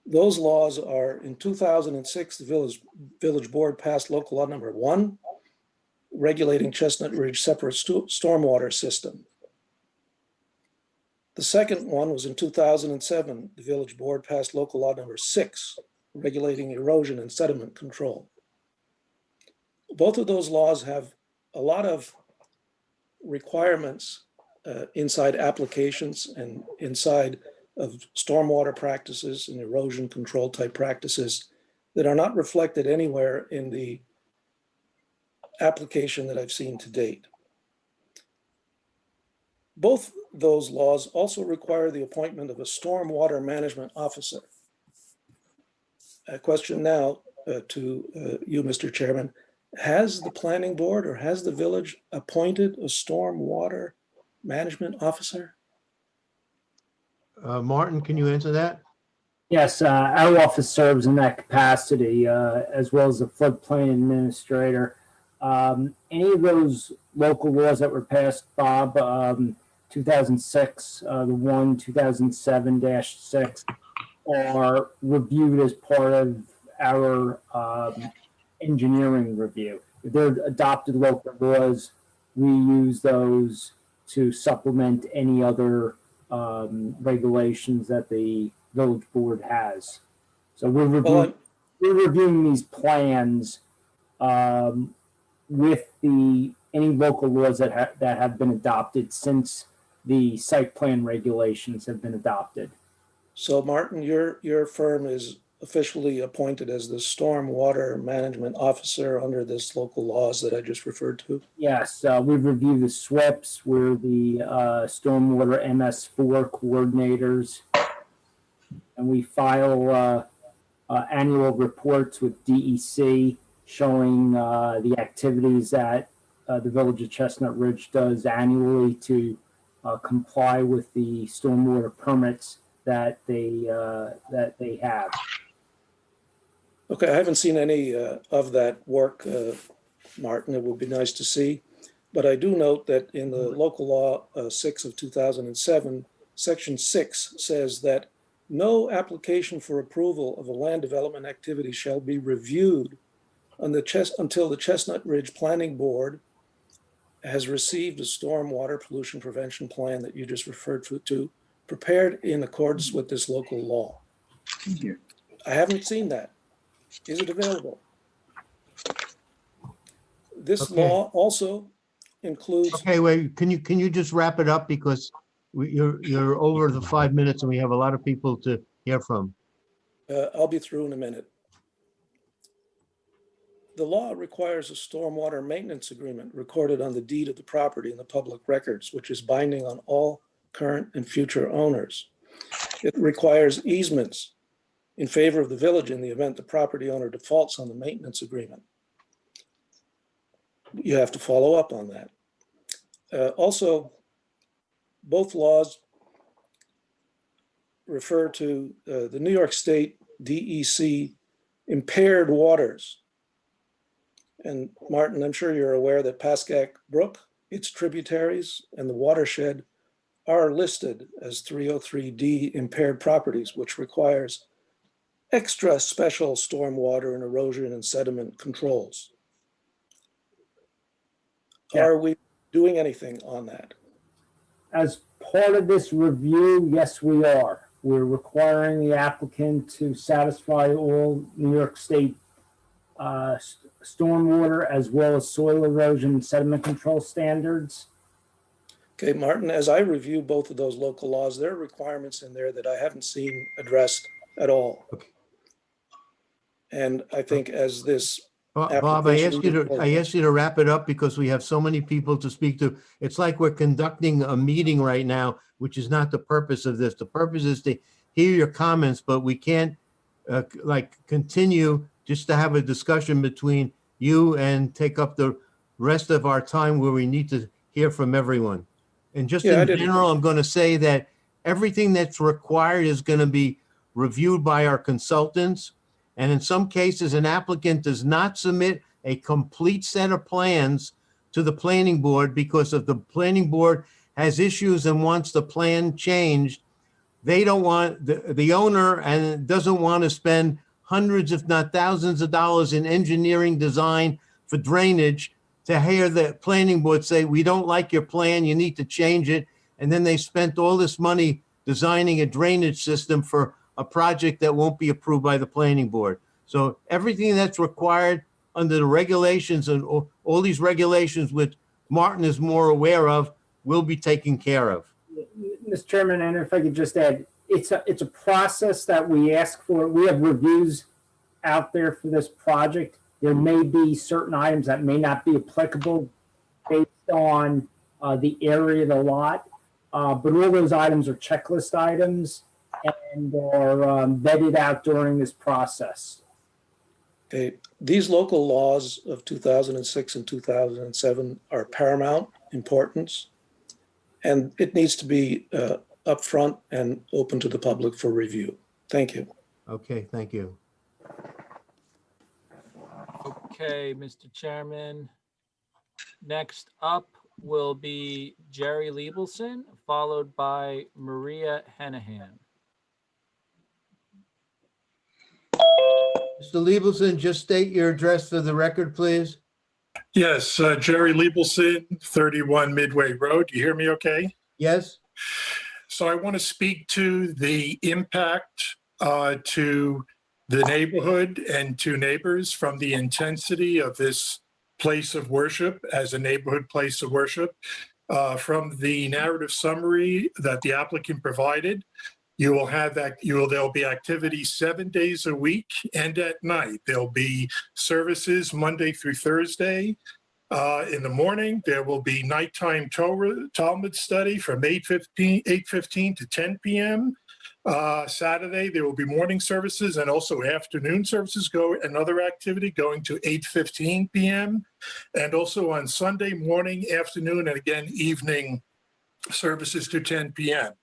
Those laws are, in 2006, the village board passed local law number 1, regulating Chestnut Ridge separate stormwater system. The second one was in 2007, the village board passed local law number 6, regulating erosion and sediment control. Both of those laws have a lot of requirements inside applications and inside of stormwater practices and erosion control type practices that are not reflected anywhere in the application that I've seen to date. Both those laws also require the appointment of a stormwater management officer. A question now to you, Mr. Chairman. Has the planning board or has the village appointed a stormwater management officer? Martin, can you answer that? Yes, our office serves in that capacity, as well as the floodplain administrator. Any of those local laws that were passed, Bob, 2006, the one 2007-6, are reviewed as part of our engineering review. If they're adopted local laws, we use those to supplement any other regulations that the village board has. So we're reviewing these plans with any local laws that have been adopted since the site plan regulations have been adopted. So Martin, your firm is officially appointed as the stormwater management officer under this local laws that I just referred to? Yes, we've reviewed the SWIPs. We're the stormwater MS4 coordinators, and we file annual reports with DEC showing the activities that the Village of Chestnut Ridge does annually to comply with the stormwater permits that they have. Okay, I haven't seen any of that work, Martin. It would be nice to see. But I do note that in the local law 6 of 2007, section 6 says that no application for approval of a land development activity shall be reviewed until the Chestnut Ridge Planning Board has received a stormwater pollution prevention plan that you just referred to, prepared in accordance with this local law. I haven't seen that. Is it available? This law also includes. Okay, wait, can you just wrap it up, because you're over the 5 minutes and we have a lot of people to hear from. I'll be through in a minute. The law requires a stormwater maintenance agreement recorded on the deed of the property in the public records, which is binding on all current and future owners. It requires easements in favor of the village in the event the property owner defaults on the maintenance agreement. You have to follow up on that. Also, both laws refer to the New York State DEC impaired waters. And Martin, I'm sure you're aware that Pascack Brook its tributaries, and the watershed are listed as 303D impaired properties, which requires extra special stormwater and erosion and sediment controls. Yeah. Are we doing anything on that? As part of this review, yes, we are. We're requiring the applicant to satisfy all New York State stormwater as well as soil erosion and sediment control standards. Okay, Martin, as I review both of those local laws, there are requirements in there that I haven't seen addressed at all. Okay. And I think as this Bob, I application asked you to wrap it up because we have so many people to speak to. It's like we're conducting a meeting right now, which is not the purpose of this. The purpose is to hear your comments, but we can't continue just to have a discussion between you and take up the rest of our time where we need to hear from everyone. And just Yeah, I in didn't- general, I'm going to say that everything that's required is going to be reviewed by our consultants. And in some cases, an applicant does not submit a complete set of plans to the planning board because if the planning board has issues and wants the plan changed, they don't want, the owner and doesn't want to spend hundreds, if not thousands of dollars in engineering design for drainage to hear the planning board say, we don't like your plan, you need to change it. And then they spent all this money designing a drainage system for a project that won't be approved by the planning board. So everything that's required under the regulations and all these regulations, which Martin is more aware of, will be taken care of. Mr. Chairman, and if I could just add, it's a process that we ask for. We have reviews out there for this project. There may be certain items that may not be applicable based on the area of the lot, but all those items are checklist items and are vetted out during this process. Okay, these local laws of 2006 and 2007 are paramount importance, and it needs to be upfront and open to the public for review. Thank you. Okay, thank you. Okay, Mr. Chairman. Next up will be Jerry Liebelson, followed by Maria Hennihan. Mr. Liebelson, just state your address for the record, please. Yes, Jerry Liebelson, 31 Midway Road. Do you hear me okay? Yes? So I want to speak to the impact to the neighborhood and to neighbors from the intensity of this place of worship as a neighborhood place of worship. From the narrative summary that the applicant provided, you will have that, there'll be activities 7 days a week and at night. There'll be services Monday through Thursday. In the morning, there will be nighttime Talmud study from 8:15 to 10 p.m. Saturday, there will be morning services and also afternoon services, another activity going to 8:15 p.m. And also on Sunday morning, afternoon, and again, evening services to 10 p.m.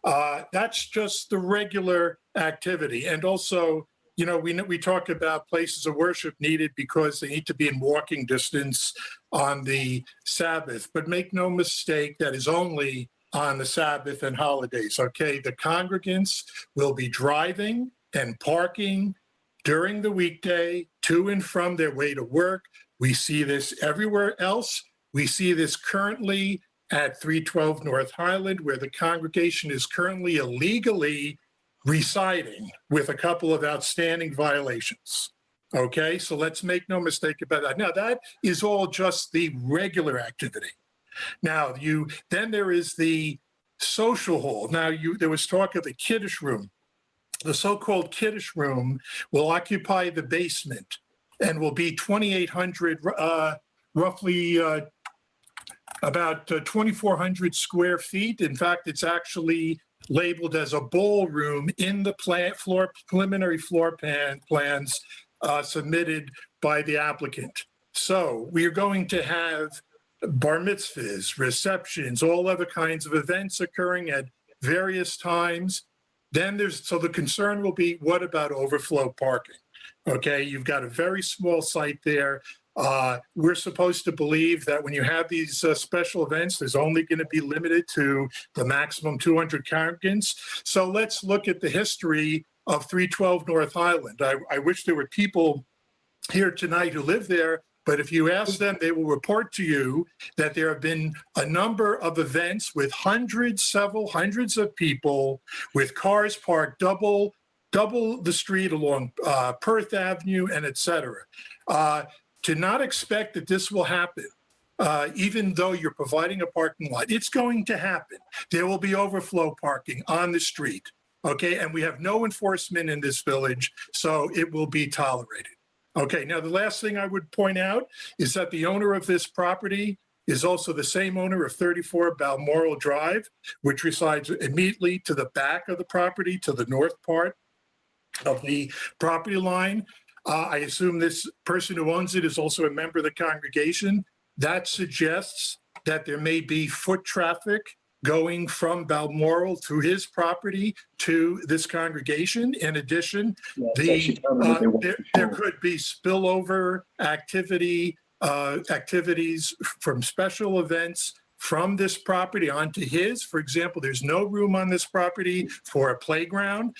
That's just the regular activity. And also, we talk about places of worship needed because they need to be in walking distance on the Sabbath. But make no mistake, that is only on the Sabbath and holidays, okay? The congregants will be driving and parking during the weekday to and from their way to work. We see this everywhere else. We see this currently at 312 North Highland, where the congregation is currently illegally residing with a couple of outstanding violations. Okay, so let's make no mistake about that. Now, that is all just the regular activity. Now, then there is the social hall. Now, there was talk of the kiddush room. The so-called kiddush room will occupy the basement and will be 2,800, roughly about 2,400 square feet. In fact, it's actually labeled as a ballroom in the preliminary floor plans submitted by the applicant. So we are going to have bar mitzvahs, receptions, all other kinds of events occurring at various times. Then so the concern will be, what about overflow parking? Okay, you've got a very small site there. We're supposed to believe that when you have these special events, there's only going to be limited to the maximum 200 congregants. So let's look at the history of 312 North Island. I wish there were people here tonight who live there, but if you ask them, they will report to you that there have been a number of events with several hundreds of people with cars parked double the street along Perth Avenue and et cetera. To not expect that this will happen, even though you're providing a parking lot, it's going to happen. There will be overflow parking on the street, okay? And we have no enforcement in this village, so it will be tolerated. Okay, now the last thing I would point out is that the owner of this property is also the same owner of 34 Balmoral Drive, which resides immediately to the back of the property, to the north part of the property line. I assume this person who owns it is also a member of the congregation. That suggests that there may be foot traffic going from Balmoral to his property to this congregation. In addition, there could be spillover activities from special events from this property onto his. For example, there's no room on this property for a playground.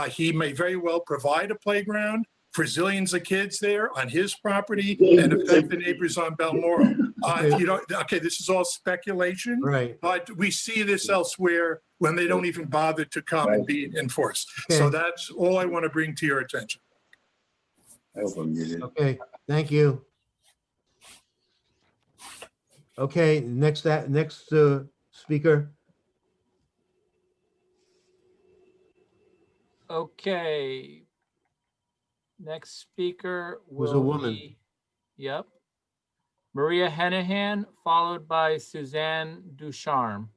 He may very well provide a playground for zillions of kids there on his property and affect the neighbors on Balmoral. If you don't, okay, this is all speculation, Right. but we see this elsewhere when they don't even bother to come and be enforced. So that's all I want to bring to your attention. Okay, thank you. Okay, next speaker. Okay. Next speaker Was a woman. Yep. Maria Hennihan, followed by Suzanne Ducharme.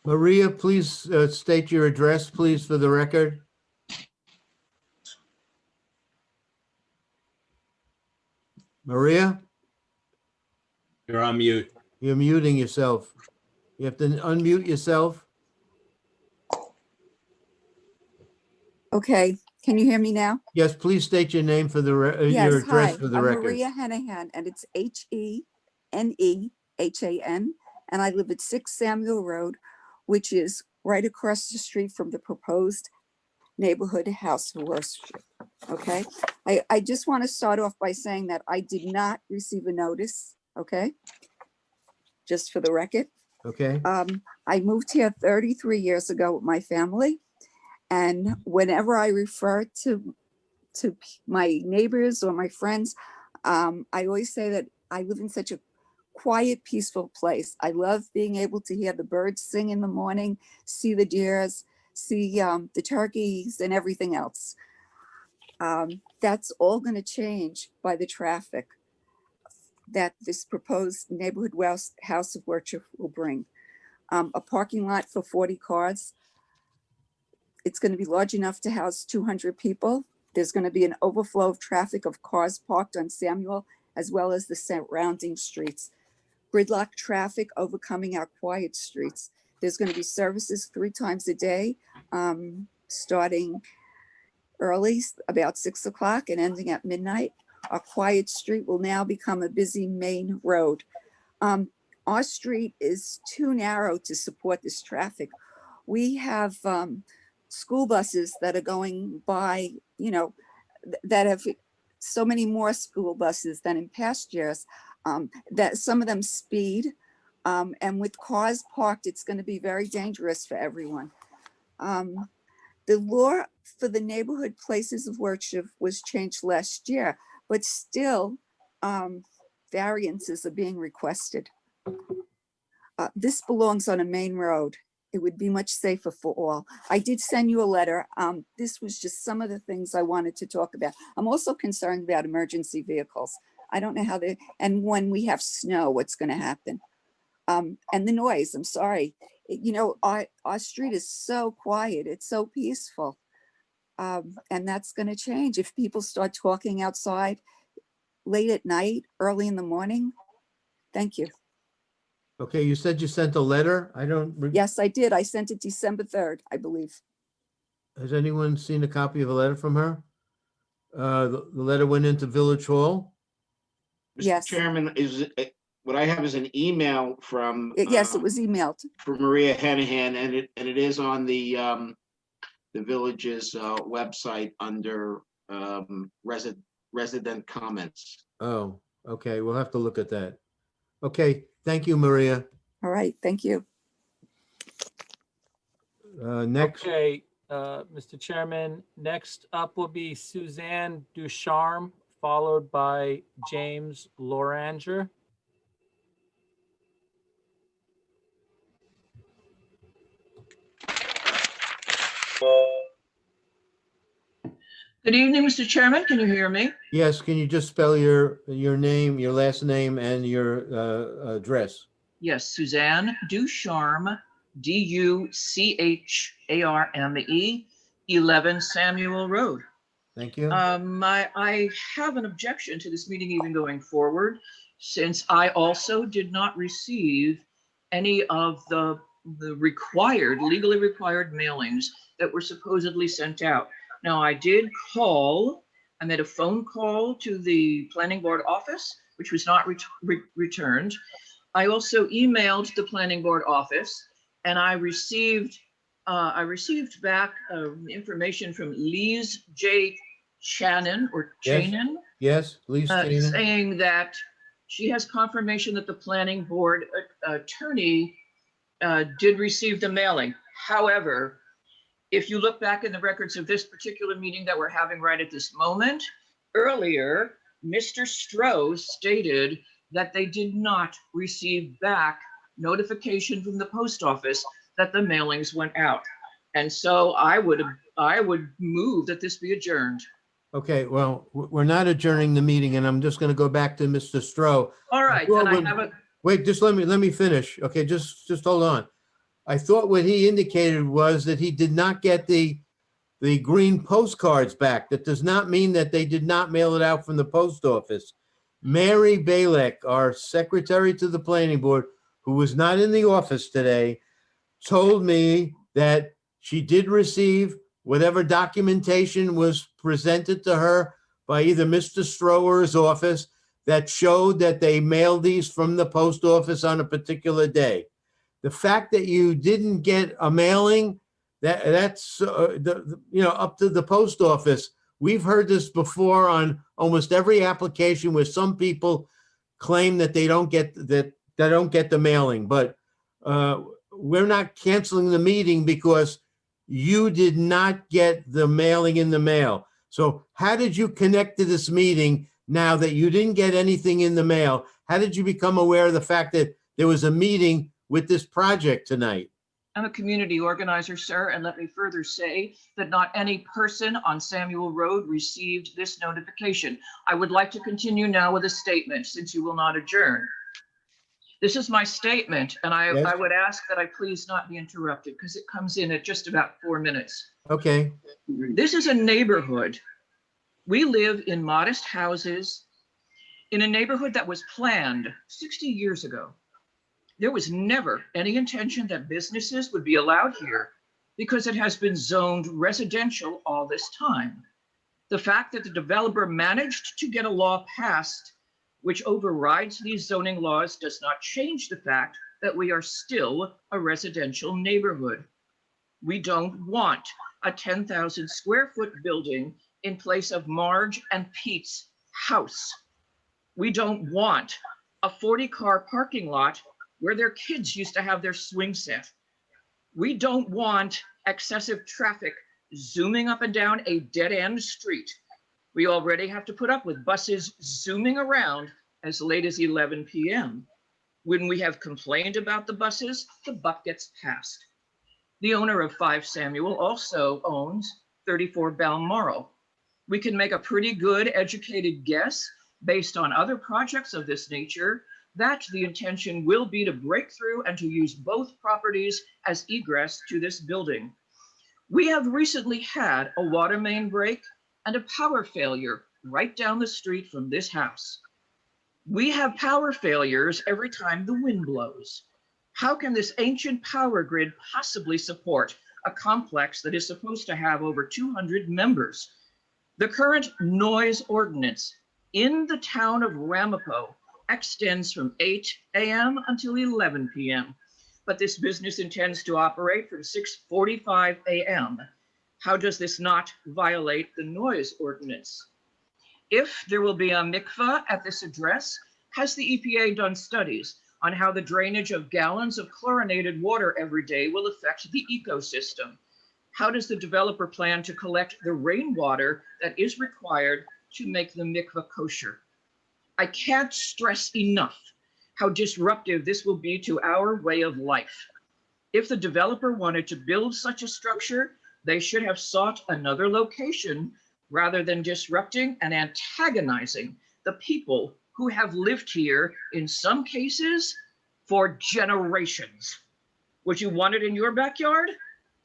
Maria, please state your address, please, for the record. Maria, You're on mute. you're muting yourself. You have to unmute yourself. Okay, can you hear me now? Yes, please state your name for the, Yes, your address hi, for the I'm record. Maria Hennihan, and it's Hennehan, and I live at 6 Samuel Road, which is right across the street from the proposed neighborhood house of worship, okay? I just want to start off by saying that I did not receive a notice, okay? Just for the record. Okay, I moved here 33 years ago with my family, and whenever I refer to my neighbors or my friends, I always say that I live in such a quiet, peaceful place. I love being able to hear the birds sing in the morning, see the deers, see the turkeys and everything else. That's all going to change by the traffic that this proposed neighborhood house of worship will bring. A parking lot for 40 cars. It's going to be large enough to house 200 people. There's going to be an overflow of traffic of cars parked on Samuel, as well as the surrounding streets. Gridlock traffic overcoming our quiet streets. There's going to be services 3 times a day, starting early, about 6 o'clock and ending at midnight. Our quiet street will now become a busy main road. Our street is too narrow to support this traffic. We have school buses that are going by, you know, that have so many more school buses than in past years, that some of them speed. And with cars parked, it's going to be very dangerous for everyone. The law for the neighborhood places of worship was changed last year, but still variances are being requested. This belongs on a main road. It would be much safer for all. I did send you a letter. This was just some of the things I wanted to talk about. I'm also concerned about emergency vehicles. I don't know how they, and when we have snow, what's going to happen. And the noise, I'm sorry. You know, our street is so quiet. It's so peaceful. And that's going to change if people start talking outside late at night, early in the morning. Thank you. okay, you said you sent a letter? I don't. Yes, I did. I sent it December 3rd, I believe. Has anyone seen a copy of a letter from her? The letter went into Village Hall. Mr. Yes. Chairman, what I have is an email from Yes, it was emailed. from Maria Hennihan, and it is on the village's website under resident comments. Oh, okay, we'll have to look at that. Okay, thank you, Maria. All right, thank you. Next, Okay, Mr. Chairman, next up will be Suzanne Ducharme, followed by James Loranger. Good evening, Mr. Chairman. Can you hear me? yes, can you just spell your name, your last name, and your address? Yes, Suzanne Ducharme, Ducharme, 11 Samuel Road. Thank you. I have an objection to this meeting even going forward, since I also did not receive any of the legally required mailings that were supposedly sent out. Now, I did call, I made a phone call to the planning board office, which was not returned. I also emailed the planning board office, and I received back information from Lise J. Shannon or Chanin, Yes, Lisa Chanin. saying that she has confirmation that the planning board attorney did receive the mailing. However, if you look back in the records of this particular meeting that we're having right at this moment, earlier, Mr. Stroh stated that they did not receive back notification from the post office that the mailings went out. And so I would move that this be adjourned. Okay, well, we're not adjourning the meeting, and I'm just going to go back to Mr. Stroh. All right, then I have a, Wait, just let me finish. Okay, just hold on. I thought what he indicated was that he did not get the green postcards back. That does not mean that they did not mail it out from the post office. Mary Balek, our secretary to the planning board, who was not in the office today, told me that she did receive whatever documentation was presented to her by either Mr. Stroh or his office that showed that they mailed these from the post office on a particular day. The fact that you didn't get a mailing, that's up to the post office. We've heard this before on almost every application where some people claim that they don't get the mailing, but we're not canceling the meeting because you did not get the mailing in the mail. So how did you connect to this meeting now that you didn't get anything in the mail? How did you become aware of the fact that there was a meeting with this project tonight? I'm a community organizer, sir, and let me further say that not any person on Samuel Road received this notification. I would like to continue now with a statement, since you will not adjourn. This is my statement, and I would ask that I please not be interrupted because it comes in at just about 4 minutes. Okay. This is a neighborhood. We live in modest houses in a neighborhood that was planned 60 years ago. There was never any intention that businesses would be allowed here because it has been zoned residential all this time. The fact that the developer managed to get a law passed which overrides these zoning laws does not change the fact that we are still a residential neighborhood. We don't want a 10,000 square foot building in place of Marge and Pete's house. We don't want a 40-car parking lot where their kids used to have their swing set. We don't want excessive traffic zooming up and down a dead-end street. We already have to put up with buses zooming around as late as 11 p.m. When we have complained about the buses, the buck gets passed. The owner of 5 Samuel also owns 34 Balmoral. We can make a pretty good educated guess based on other projects of this nature that the intention will be to break through and to use both properties as egress to this building. We have recently had a water main break and a power failure right down the street from this house. We have power failures every time the wind blows. How can this ancient power grid possibly support a complex that is supposed to have over 200 members. The current noise ordinance in the town of Ramapo extends from 8 a.m. until 11 p.m., but this business intends to operate from 6:45 a.m. How does this not violate the noise ordinance? If there will be a mikvah at this address, has the EPA done studies on how the drainage of gallons of chlorinated water every day will affect the ecosystem? How does the developer plan to collect the rainwater that is required to make the mikvah kosher? I can't stress enough how disruptive this will be to our way of life. If the developer wanted to build such a structure, they should have sought another location rather than disrupting and antagonizing the people who have lived here in some cases for generations. Would you want it in your backyard?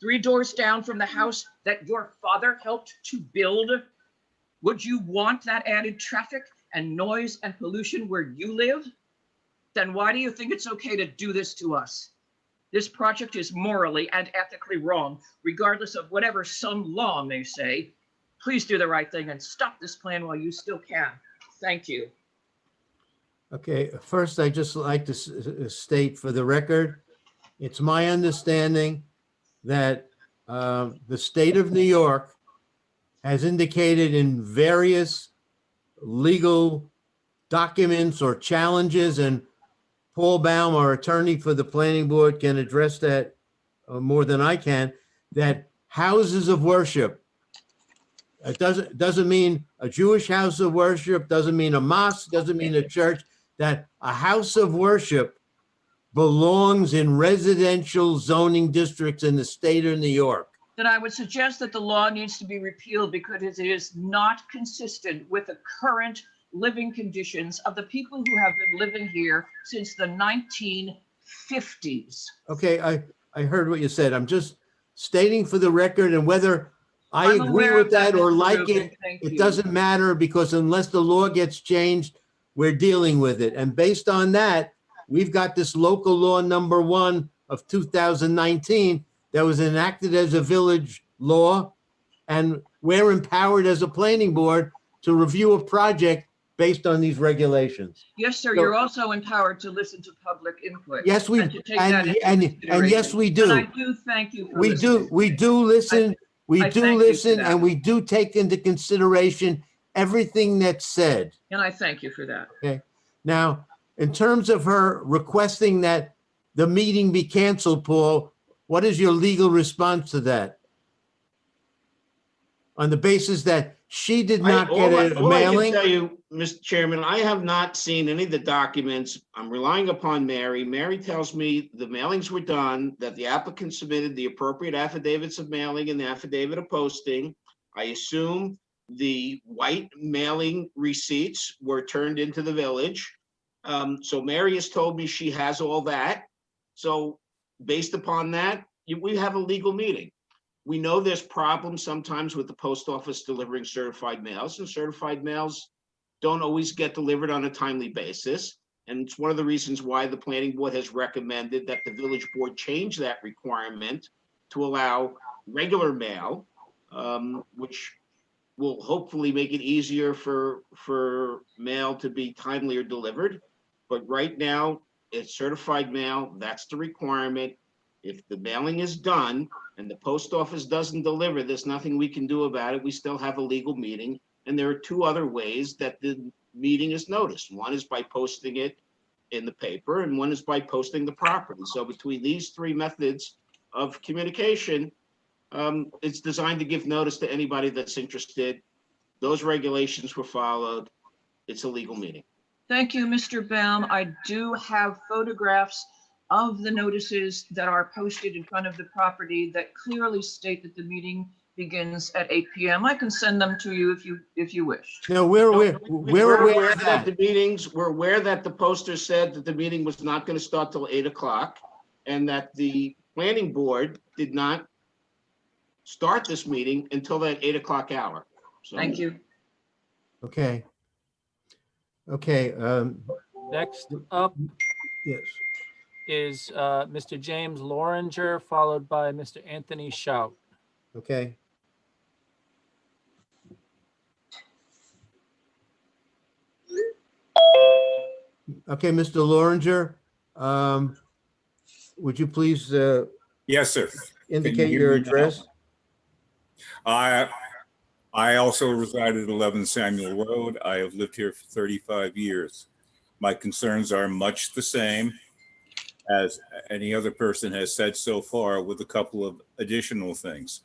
3 doors down from the house that your father helped to build? Would you want that added traffic and noise and pollution where you live? Then why do you think it's okay to do this to us? This project is morally and ethically wrong, regardless of whatever some law may say. Please do the right thing and stop this plan while you still can. Thank you. Okay, first, I just like to state for the record, it's my understanding that the state of New York has indicated in various legal documents or challenges, and Paul Baum, our attorney for the planning board, can address that more than I can, that houses of worship, it doesn't mean a Jewish house of worship, doesn't mean a mosque, doesn't mean a church, that a house of worship belongs in residential zoning districts in the state of New York. Then I would suggest that the law needs to be repealed because it is not consistent with the current living conditions of the people who have been living here since the 1950s. Okay, I heard what you said. I'm just stating for the record, and whether I I'm agree aware with of that, that or Mr. like Rubin. it, Thank it you. doesn't matter, because unless the law gets changed, we're dealing with it. And based on that, we've got this local law number 1 of 2019 that was enacted as a village law, and we're empowered as a planning board to review a project based on these regulations. Yes, sir. So- You're also empowered to listen to public input. Yes, we, and to take that into and consideration. yes, we And I do. do thank you for We listening. do listen, I thank you for that. and we do take into consideration everything that's said. And I thank you for that. Okay. Now, in terms of her requesting that the meeting be canceled, Paul, what is your legal response to that? On the basis that she did not get a All I can mailing? tell you, Mr. Chairman, I have not seen any of the documents. I'm relying upon Mary. Mary tells me the mailings were done, that the applicant submitted the appropriate affidavits of mailing and the affidavit of posting. I assume the white mailing receipts were turned into the village. So Mary has told me she has all that. So based upon that, we have a legal meeting. We know there's problems sometimes with the post office delivering certified mails, and certified mails don't always get delivered on a timely basis. And it's one of the reasons why the planning board has recommended that the village board change that requirement to allow regular mail, which will hopefully make it easier for mail to be timely or delivered. But right now, it's certified mail. That's the requirement. If the mailing is done and the post office doesn't deliver, there's nothing we can do about it. We still have a legal meeting. And there are 2 other ways that the meeting is noticed. One is by posting it in the paper, and one is by posting the property. So between these 3 methods of communication, it's designed to give notice to anybody that's interested. Those regulations were followed. It's a legal meeting. Thank you, Mr. Baum. I do have photographs of the notices that are posted in front of the property that clearly state that the meeting begins at 8 p.m. I can send them to you if you wish. No, we're aware of that that. the meetings, we're aware that the poster said that the meeting was not going to start till 8 o'clock, and that the planning board did not start this meeting until that 8 o'clock hour. So, Thank you. Okay. Okay, Next up, yes. is Mr. James Loringer, followed by Mr. Anthony Shout. Okay. Okay, Mr. Loringer, would you please Yes, sir. indicate hear your me now? address? I also reside at 11 Samuel Road. I have lived here for 35 years. My concerns are much the same as any other person has said so far, with a couple of additional things.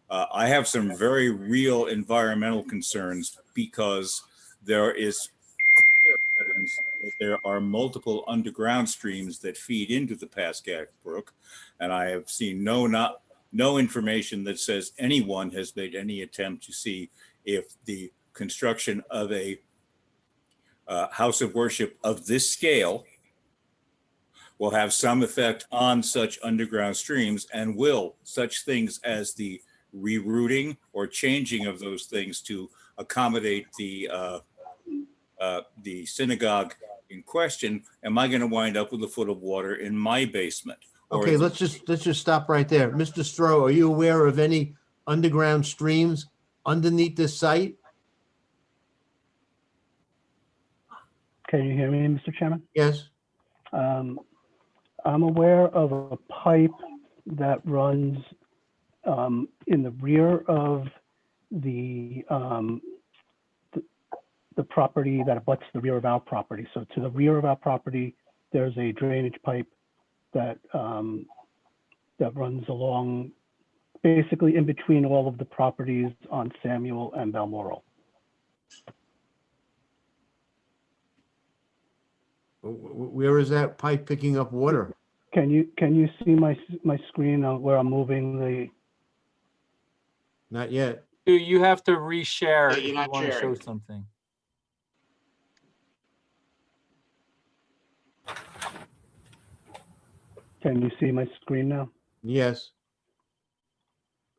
I have some very real environmental concerns because there is clear evidence that there are multiple underground streams that feed into the Pascack Brook, and I have seen no information that says anyone has made any attempt to see if the construction of a house of worship of this scale will have some effect on such underground streams, and will such things as the rerouting or changing of those things to accommodate the synagogue in question, am I going to wind up with a foot of water in my basement? Or Okay, is it- let's just stop right there. Mr. Stroh, are you aware of any underground streams underneath this site? Can you hear me, Mr. Chairman? Yes. I'm aware of a pipe that runs in the rear of the property that abuts the rear of our property. So to the rear of our property, there's a drainage pipe that that runs along, basically in between all of the properties on Samuel and Balmoral. Where is that pipe picking up water? Can you see my screen where I'm moving the? Not yet. You have to reshare No, if you're you not want to show sharing. something. Can you see my screen now? Yes,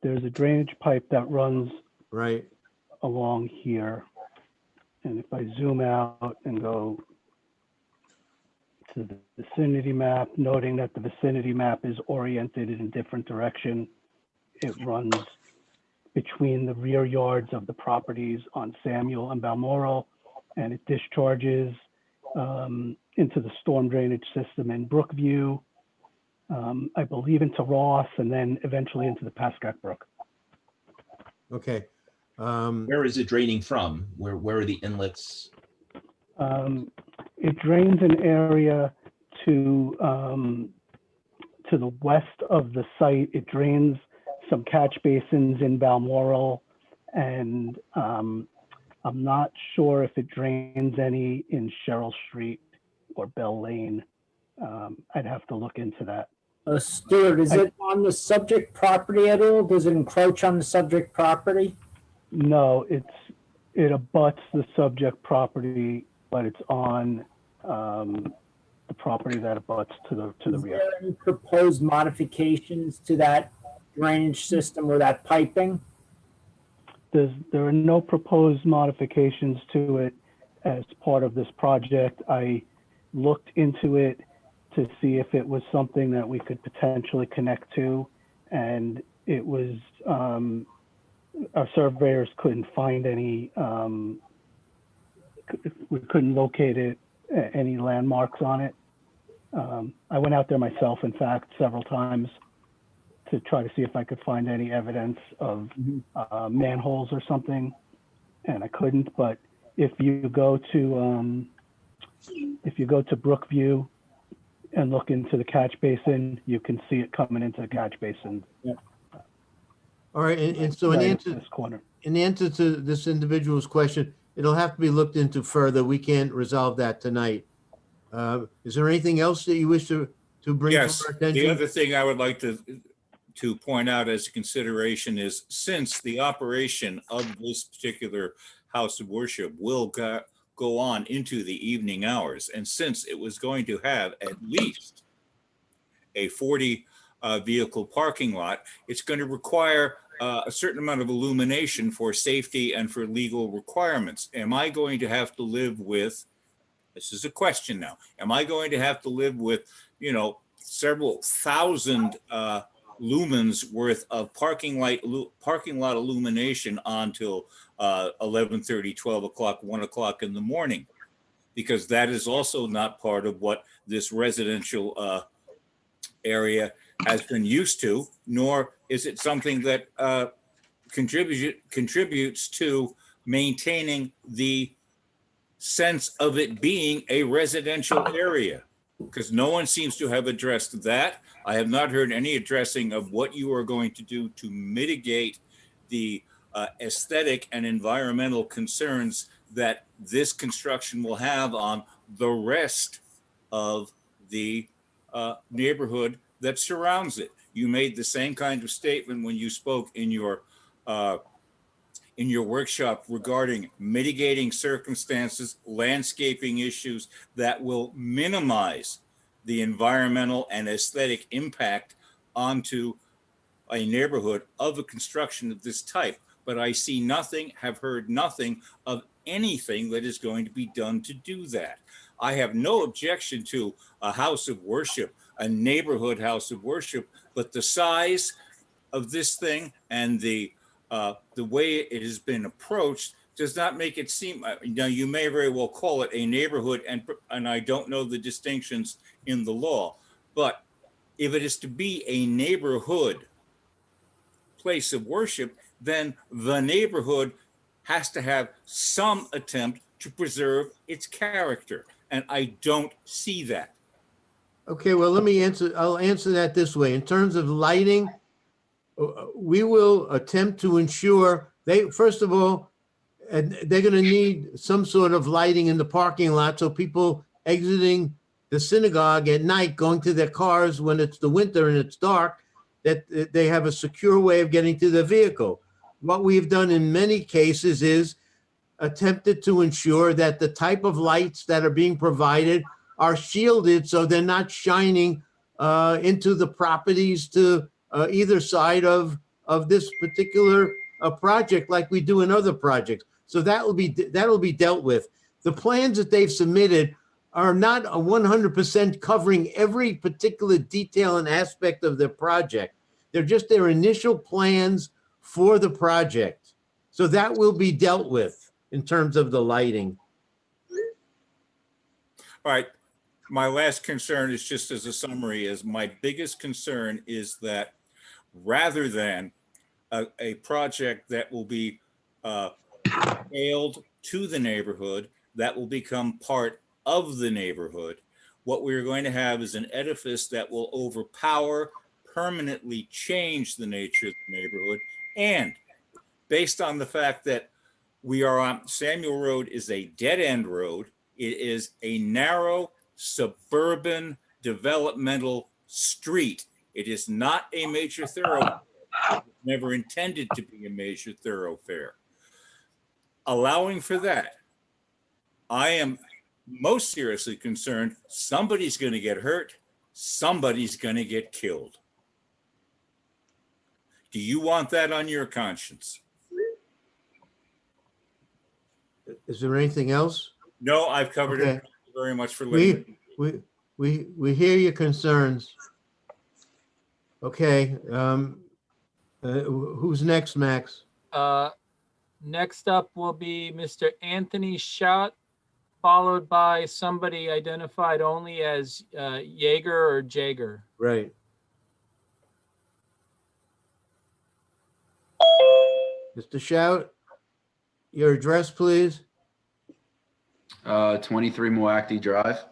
There's a drainage pipe that runs right. along here. And if I zoom out and go to the vicinity map, noting that the vicinity map is oriented in a different direction, it runs between the rear yards of the properties on Samuel and Balmoral, and it discharges into the storm drainage system in Brookview, I believe into Ross, and then eventually into the Pascack Brook. Okay. Where is it draining from? Where are the inlets? It drains an area to the west of the site. It drains some catch basins in Balmoral, and I'm not sure if it drains any in Cheryl Street or Bell Lane. I'd have to look into that. Stuart, is it on the subject property at all? Does it encroach on the subject property? No, it abuts the subject property, but it's on the property that abuts to the Is rear. there any proposed modifications to that drainage system or that piping? There are no proposed modifications to it as part of this project. I looked into it to see if it was something that we could potentially connect to, and it was, our surveyors couldn't find any, we couldn't locate it, any landmarks on it. I went out there myself, in fact, several times to try to see if I could find any evidence of manholes or something, and I couldn't. But if you go to Brookview and look into the catch basin, you can see it coming into the catch basin. Yeah. All right, and so in Right answer, in this corner. in answer to this individual's question, it'll have to be looked into further. We can't resolve that tonight. Is there anything else that you wish to bring to Yes, our the attention? other thing I would like to point out as a consideration is, since the operation of this particular house of worship will go on into the evening hours, and since it was going to have at least a 40 vehicle parking lot, it's going to require a certain amount of illumination for safety and for legal requirements. Am I going to have to live with, this is a question now, am I going to have to live with, several thousand lumens worth of parking lot illumination until 11:30, 12 o'clock, 1 o'clock in the morning, because that is also not part of what this residential area has been used to, nor is it something that contributes to maintaining the sense of it being a residential area, because no one seems to have addressed that. I have not heard any addressing of what you are going to do to mitigate the aesthetic and environmental concerns that this construction will have on the rest of the neighborhood that surrounds it. You made the same kind of statement when you spoke in your workshop regarding mitigating circumstances, landscaping issues that will minimize the environmental and aesthetic impact onto a neighborhood of a construction of this type. But I see nothing, have heard nothing of anything that is going to be done to do that. I have no objection to a house of worship, a neighborhood house of worship, but the size of this thing and the way it has been approached does not make it seem, now you may very well call it a neighborhood, and I don't know the distinctions in the law, but if it is to be a neighborhood place of worship, then the neighborhood has to have some attempt to preserve its character, and I don't see that. Okay, well, I'll answer that this way. In terms of lighting, we will attempt to ensure first of all, they're going to need some sort of lighting in the parking lot so people exiting the synagogue at night, going to their cars when it's the winter and it's dark, that they have a secure way of getting to their vehicle. What we've done in many cases is attempted to ensure that the type of lights that are being provided are shielded so they're not shining into the properties to either side of this particular project like we do in other projects. So that'll be dealt with. The plans that they've submitted are not 100% covering every particular detail and aspect of their project. They're just their initial plans for the project. So that will be dealt with in terms of the lighting. All right. My last concern is just as a summary, is my biggest concern is that rather than a project that will be scaled to the neighborhood, that will become part of the neighborhood, what we're going to have is an edifice that will overpower, permanently change the nature of the neighborhood. And based on the fact that we are on Samuel Road is a dead end road, it is a narrow suburban developmental street. It is not a major thoroughfare. It was never intended to be a major thoroughfare. Allowing for that, I am most seriously concerned somebody's going to get hurt, somebody's going to get killed. Do you want that on your conscience? Is there anything else? No, I've covered it. Okay. Thank you very much for letting me. We hear your concerns. Okay, who's next, Max? Next up will be Mr. Anthony Schott, followed by somebody identified only as Jaeger or Jager. Right. Mr. Shout, your address, please. 23 Moacty Drive.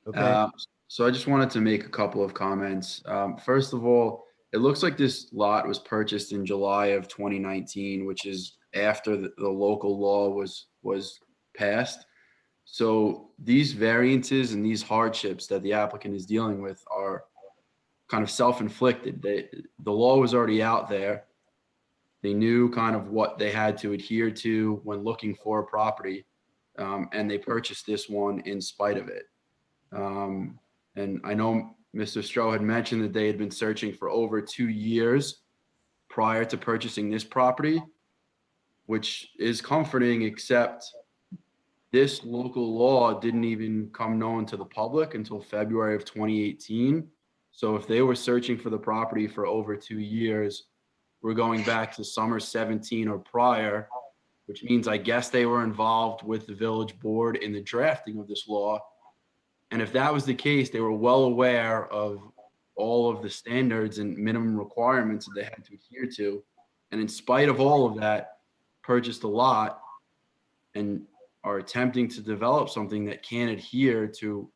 Okay. So I just wanted to make a couple of comments. First of all, it looks like this lot was purchased in July of 2019, which is after the local law was passed. So these variances and these hardships that the applicant is dealing with are kind of self-inflicted. The law was already out there. They knew kind of what they had to adhere to when looking for a property, and they purchased this one in spite of it. And I know Mr. Stroh had mentioned that they had been searching for over 2 years prior to purchasing this property, which is comforting, except this local law didn't even come known to the public until February of 2018. So if they were searching for the property for over 2 years, we're going back to summer 17 or prior, which means I guess they were involved with the village board in the drafting of this law. And if that was the case, they were well aware of all of the standards and minimum requirements that they had to adhere to. And in spite of all of that, purchased a lot and are attempting to develop something that can't adhere to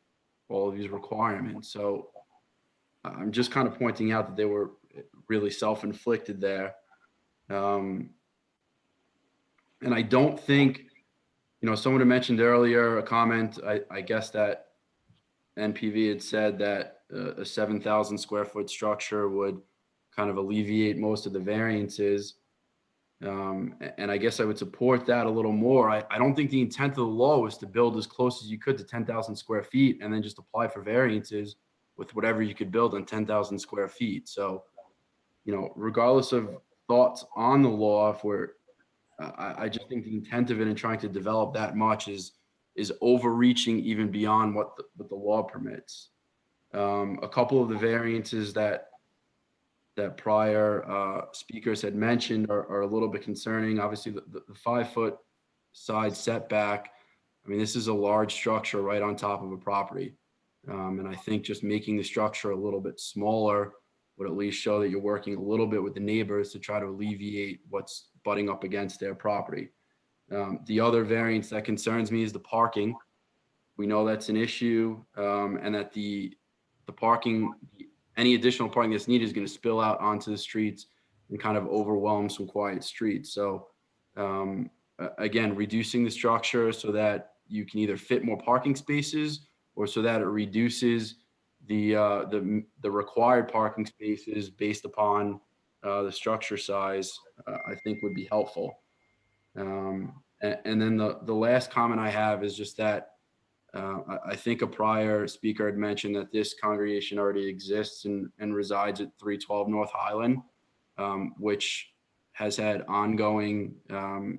all of these requirements. So I'm just kind of pointing out that they were really self-inflicted there. And I don't think, someone had mentioned earlier a comment, I guess that NPV had said that a 7,000 square foot structure would kind of alleviate most of the variances. And I guess I would support that a little more. I don't think the intent of the law was to build as close as you could to 10,000 square feet and then just apply for variances with whatever you could build on 10,000 square feet. So, regardless of thoughts on the law, I just think the intent of it in trying to develop that much is overreaching even beyond what the law permits. A couple of the variances that prior speakers had mentioned are a little bit concerning. Obviously, the 5-foot side setback. I mean, this is a large structure right on top of a property. And I think just making the structure a little bit smaller would at least show that you're working a little bit with the neighbors to try to alleviate what's butting up against their property. The other variance that concerns me is the parking. We know that's an issue, and that the parking, any additional parking that's needed is going to spill out onto the streets and kind of overwhelm some quiet streets. So again, reducing the structure so that you can either fit more parking spaces or so that it reduces the required parking spaces based upon the structure size, I think would be helpful. And then the last comment I have is just that I think a prior speaker had mentioned that this congregation already exists and resides at 312 North Highland, which has had ongoing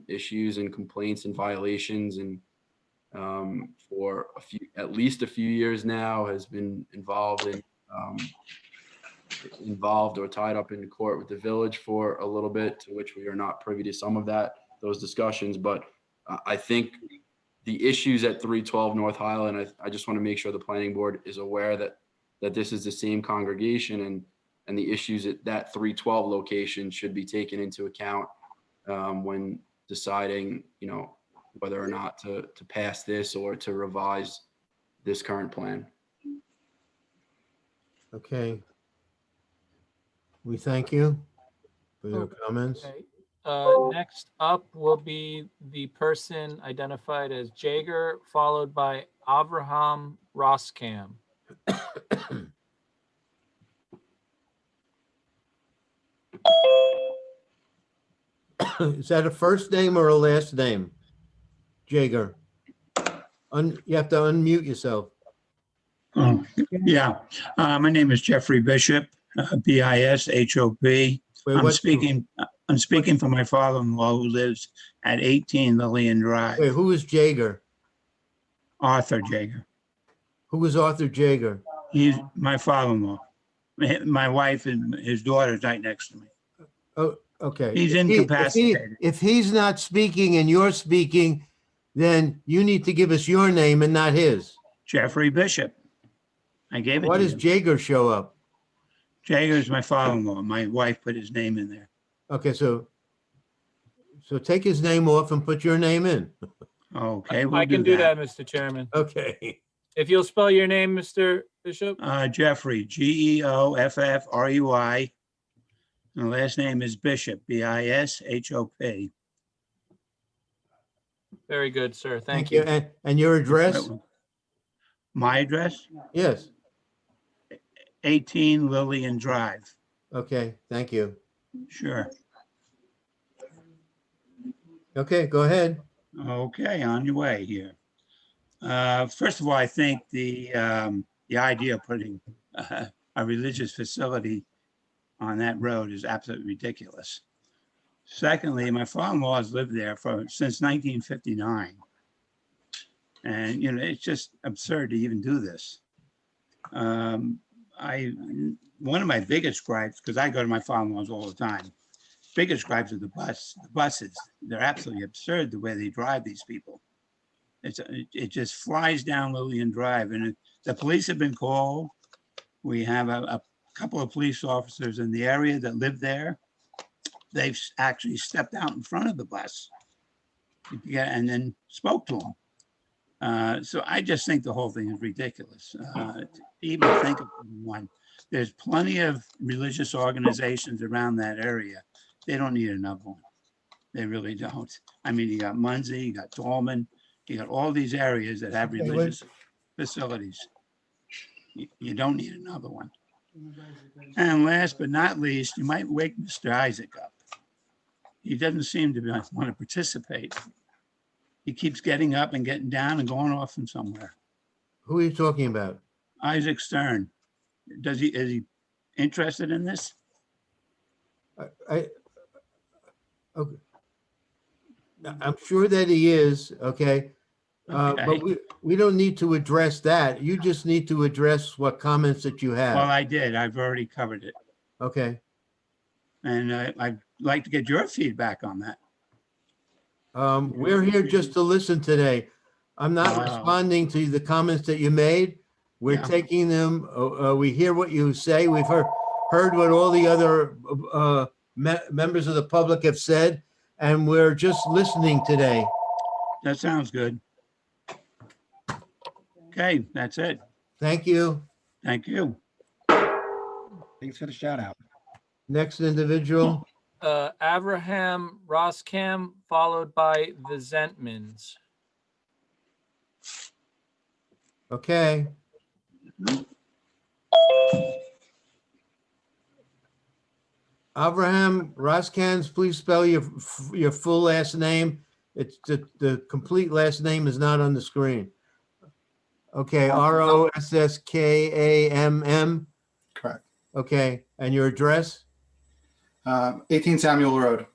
issues and complaints and violations, and for at least a few years now has been involved or tied up in court with the village for a little bit, to which we are not privy to some of those discussions. But I think the issues at 312 North Highland, I just want to make sure the planning board is aware that this is the same congregation, and the issues at that 312 location should be taken into account when deciding, whether or not to pass this or to revise this current plan. Okay. We thank you for your comments. Okay. Next up will be the person identified as Jaeger, followed by Avraham Roskam. Is that a first name or a last name? Jaeger. You have to unmute yourself. Oh, yeah. My name is Jeffrey Bishop, B-I-S-H-O-P. I'm speaking for my father-in-law who lives at 18 Lillian Drive. Wait, who is Jaeger? Arthur Jaeger. Who is Arthur Jaeger? He's my father-in-law. My wife and his daughter is right next to me. Oh, okay. He's incapacitated. If he's not speaking and you're speaking, then you need to give us your name and not his. Jeffrey Bishop. I gave it Why to does you. Jaeger show up? Jaeger is my father-in-law. My wife put his name in there. Okay, so take his name off and put your name in. Okay, I can do that, Mr. Chairman. Okay. If you'll spell your name, Mr. Bishop. Jeffrey, Geoffrey. And the last name is Bishop, B-I-S-H-O-P. Very good, sir. Thank you. And your address? My address? Yes. 18 Lillian Drive. Okay, thank you. Sure. Okay, go ahead. Okay, on your way here. First of all, I think the idea of putting a religious facility on that road is absolutely ridiculous. Secondly, my father-in-law has lived there since 1959. And, it's just absurd to even do this. One of my biggest gripes, because I go to my father-in-law's all the time, biggest gripes are the buses. They're absolutely absurd the way they drive these people. It just flies down Lillian Drive, and the police have been called. We have a couple of police officers in the area that live there. They've actually stepped out in front of the bus and then spoke to them. So I just think the whole thing is ridiculous. To even think of one. There's plenty of religious organizations around that area. They don't need another one. They really don't. I mean, you got Muncie, you got Tallman, you got all these areas that have religious facilities. You don't need another one. And last but not least, you might wake Mr. Isaac up. He doesn't seem to want to participate. He keeps getting up and getting down and going off from somewhere. Who are you talking about? Isaac Stern. Is he interested in this? Okay. I'm sure that he is, okay? But we don't need to address that. You just need to address what comments that you have. Well, I did. I've already covered it. Okay. And I'd like to get your feedback on that. We're here just to listen today. I'm not Wow. responding to the comments that you made. We're Yeah. taking them. We hear what you say. We've heard what all the other members of the public have said, and we're just listening today. That sounds good. Okay, that's it. Thank you. Thank you. Thanks for the shout out. Next individual. Abraham Roskam, followed by the Zentmans. Okay. Abraham Roskans, please spell your full last name. It's the complete last name is not on the screen. Okay, Roskam. Correct. Okay, and your address? 18 Samuel Road.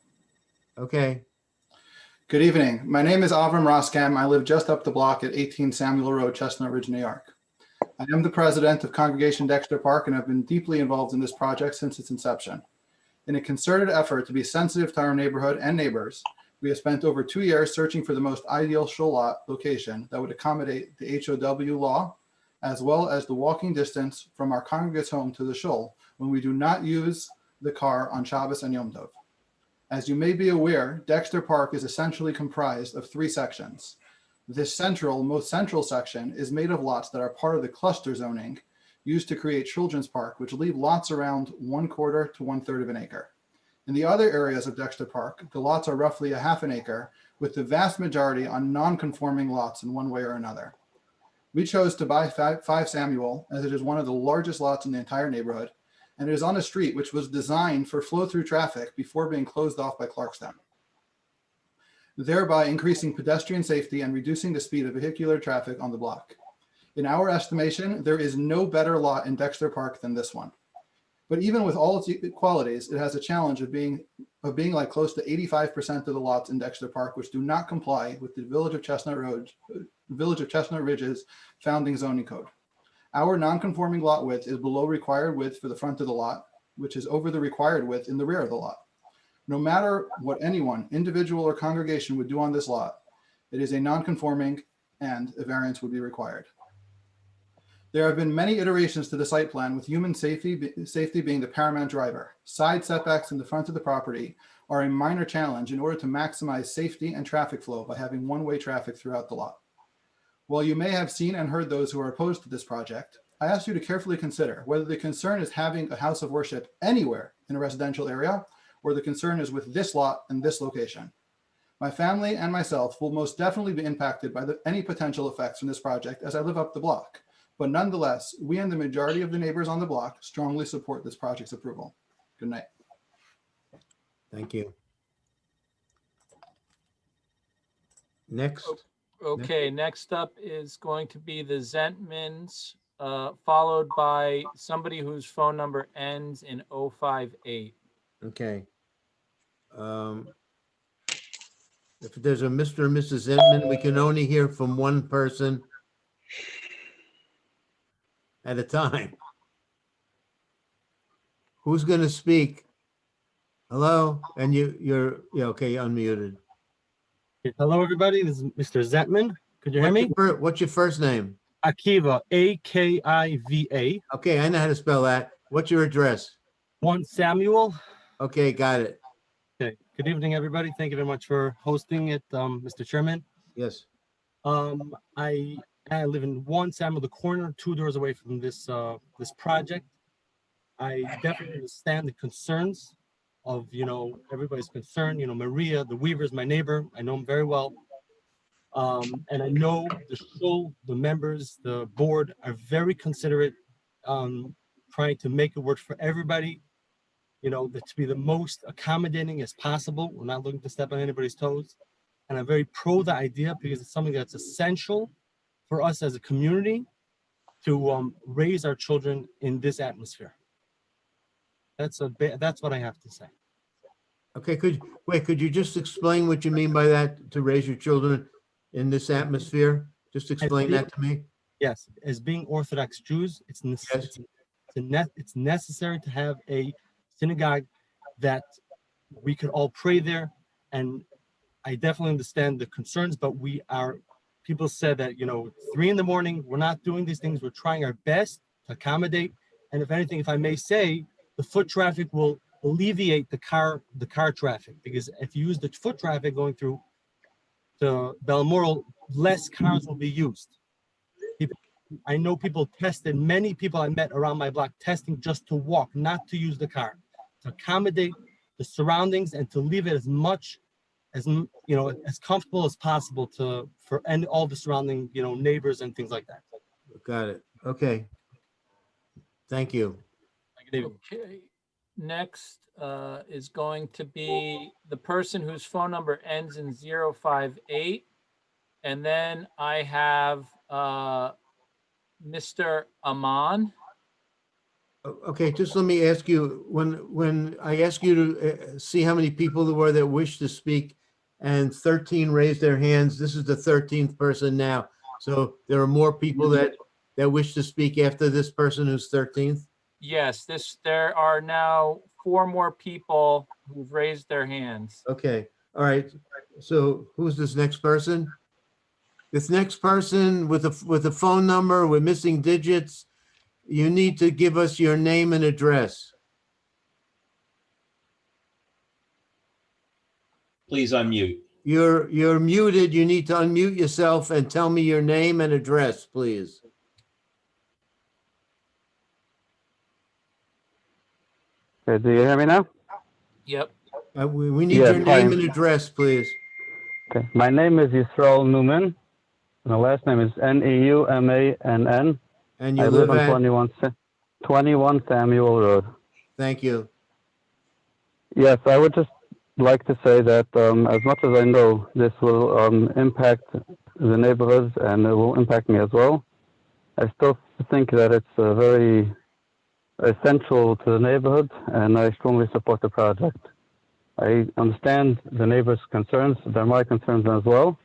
Okay. Good evening. My name is Avram Roskam. I live just up the block at 18 Samuel Road, Chestnut Ridge, New York. I am the president of Congregation Dexter Park and have been deeply involved in this project since its inception. In a concerted effort to be sensitive to our neighborhood and neighbors, we have spent over 2 years searching for the most ideal shul lot location that would accommodate the HOW law, as well as the walking distance from our congregate's home to the shul when we do not use the car on Shabbos and Yom Tov. As you may be aware, Dexter Park is essentially comprised of 3 sections. This most central section is made of lots that are part of the cluster zoning used to create Children's Park, which leave lots around 1/4 to 1/3 of an acre. In the other areas of Dexter Park, the lots are roughly 1/2 an acre, with the vast majority on non-conforming lots in one way or another. We chose to buy 5 Samuel as it is one of the largest lots in the entire neighborhood, and it is on a street which was designed for flow-through traffic before being closed off by Clarkstown, thereby increasing pedestrian safety and reducing the speed of vehicular traffic on the block. In our estimation, there is no better lot in Dexter Park than this one. But even with all its qualities, it has a challenge of being like close to 85% of the lots in Dexter Park, which do not comply with the Village of Chestnut Ridge's founding zoning code. Our non-conforming lot width is below required width for the front of the lot, which is over the required width in the rear of the lot. No matter what anyone, individual or congregation would do on this lot, it is a non-conforming and a variance would be required. There have been many iterations to the site plan with human safety being the paramount driver. Side setbacks in the front of the property are a minor challenge in order to maximize safety and traffic flow by having one-way traffic throughout the lot. While you may have seen and heard those who are opposed to this project, I ask you to carefully consider whether the concern is having a house of worship anywhere in a residential area, or the concern is with this lot and this location. My family and myself will most definitely be impacted by any potential effects from this project as I live up the block. But nonetheless, we and the majority of the neighbors on the block strongly support this project's approval. Good night. Thank you. Next. Okay, next up is going to be the Zentmans, followed by somebody whose phone number ends in 058. Okay. If there's a Mr. or Mrs. Edmond, we can only hear from one person at a time. Who's going to speak? Hello? And you're okay, unmuted. Hello, everybody. This is Mr. Zetman. Could you hear me? What's your first name? Akiva, A-K-I-V-A. Okay, I know how to spell that. What's your address? 1 Samuel. Okay, got it. Okay. Good evening, everybody. Thank you very much for hosting it, Mr. Chairman. Yes. I live in 1 Samuel, the corner, 2 doors away from this this project. I definitely understand the concerns of, everybody's concern. Maria, the Weaver's my neighbor. I know him very well. And I know the members, the board are very considerate, trying to make it work for everybody, to be the most accommodating as possible. We're not looking to step on anybody's toes. And I'm very pro the idea because it's something that's essential for us as a community to raise our children in this atmosphere. That's what I have to say. Okay, could you just explain what you mean by that, to raise your children in this atmosphere? Just explain that to me. Yes, as being Orthodox Jews, it's necessary to have a synagogue that we could all pray there. And I definitely understand the concerns, but people said that, 3 in the morning, we're not doing these things. We're trying our best to accommodate. And if anything, if I may say, the foot traffic will alleviate the car traffic, because if you use the foot traffic going through to Balmoral, less cars will be used. I know people tested, many people I met around my block testing just to walk, not to use the car, to accommodate the surroundings and to leave it as much as, as comfortable as possible for all the surrounding, neighbors and things like that. Got it. Okay. Thank you. Okay, next is going to be the person whose phone number ends in 058. And then I have Mr. Aman. Okay, just let me ask you, when I ask you to see how many people there were that wish to speak and 13 raised their hands, this is the 13th person now. So there are more people that wish to speak after this person who's 13th? Yes, there are now 4 more people who've raised their hands. Okay, all right. So who's this next person? This next person with a phone number with missing digits, you need to give us your name and address. Please unmute. You're muted. You need to unmute yourself and tell me your name and address, please. Okay, do you hear me now? Yep. We need Yes, your name hi. and address, please. Okay, my name is Yisrael Newman. My last name is Neumann. And you I live live at? on 21 Samuel Road. Thank you. Yes, I would just like to say that as much as I know this will impact the neighborhoods and it will impact me as well, I still think that it's very essential to the neighborhood, and I strongly support the project. I understand the neighbors' concerns. They're my concerns as well,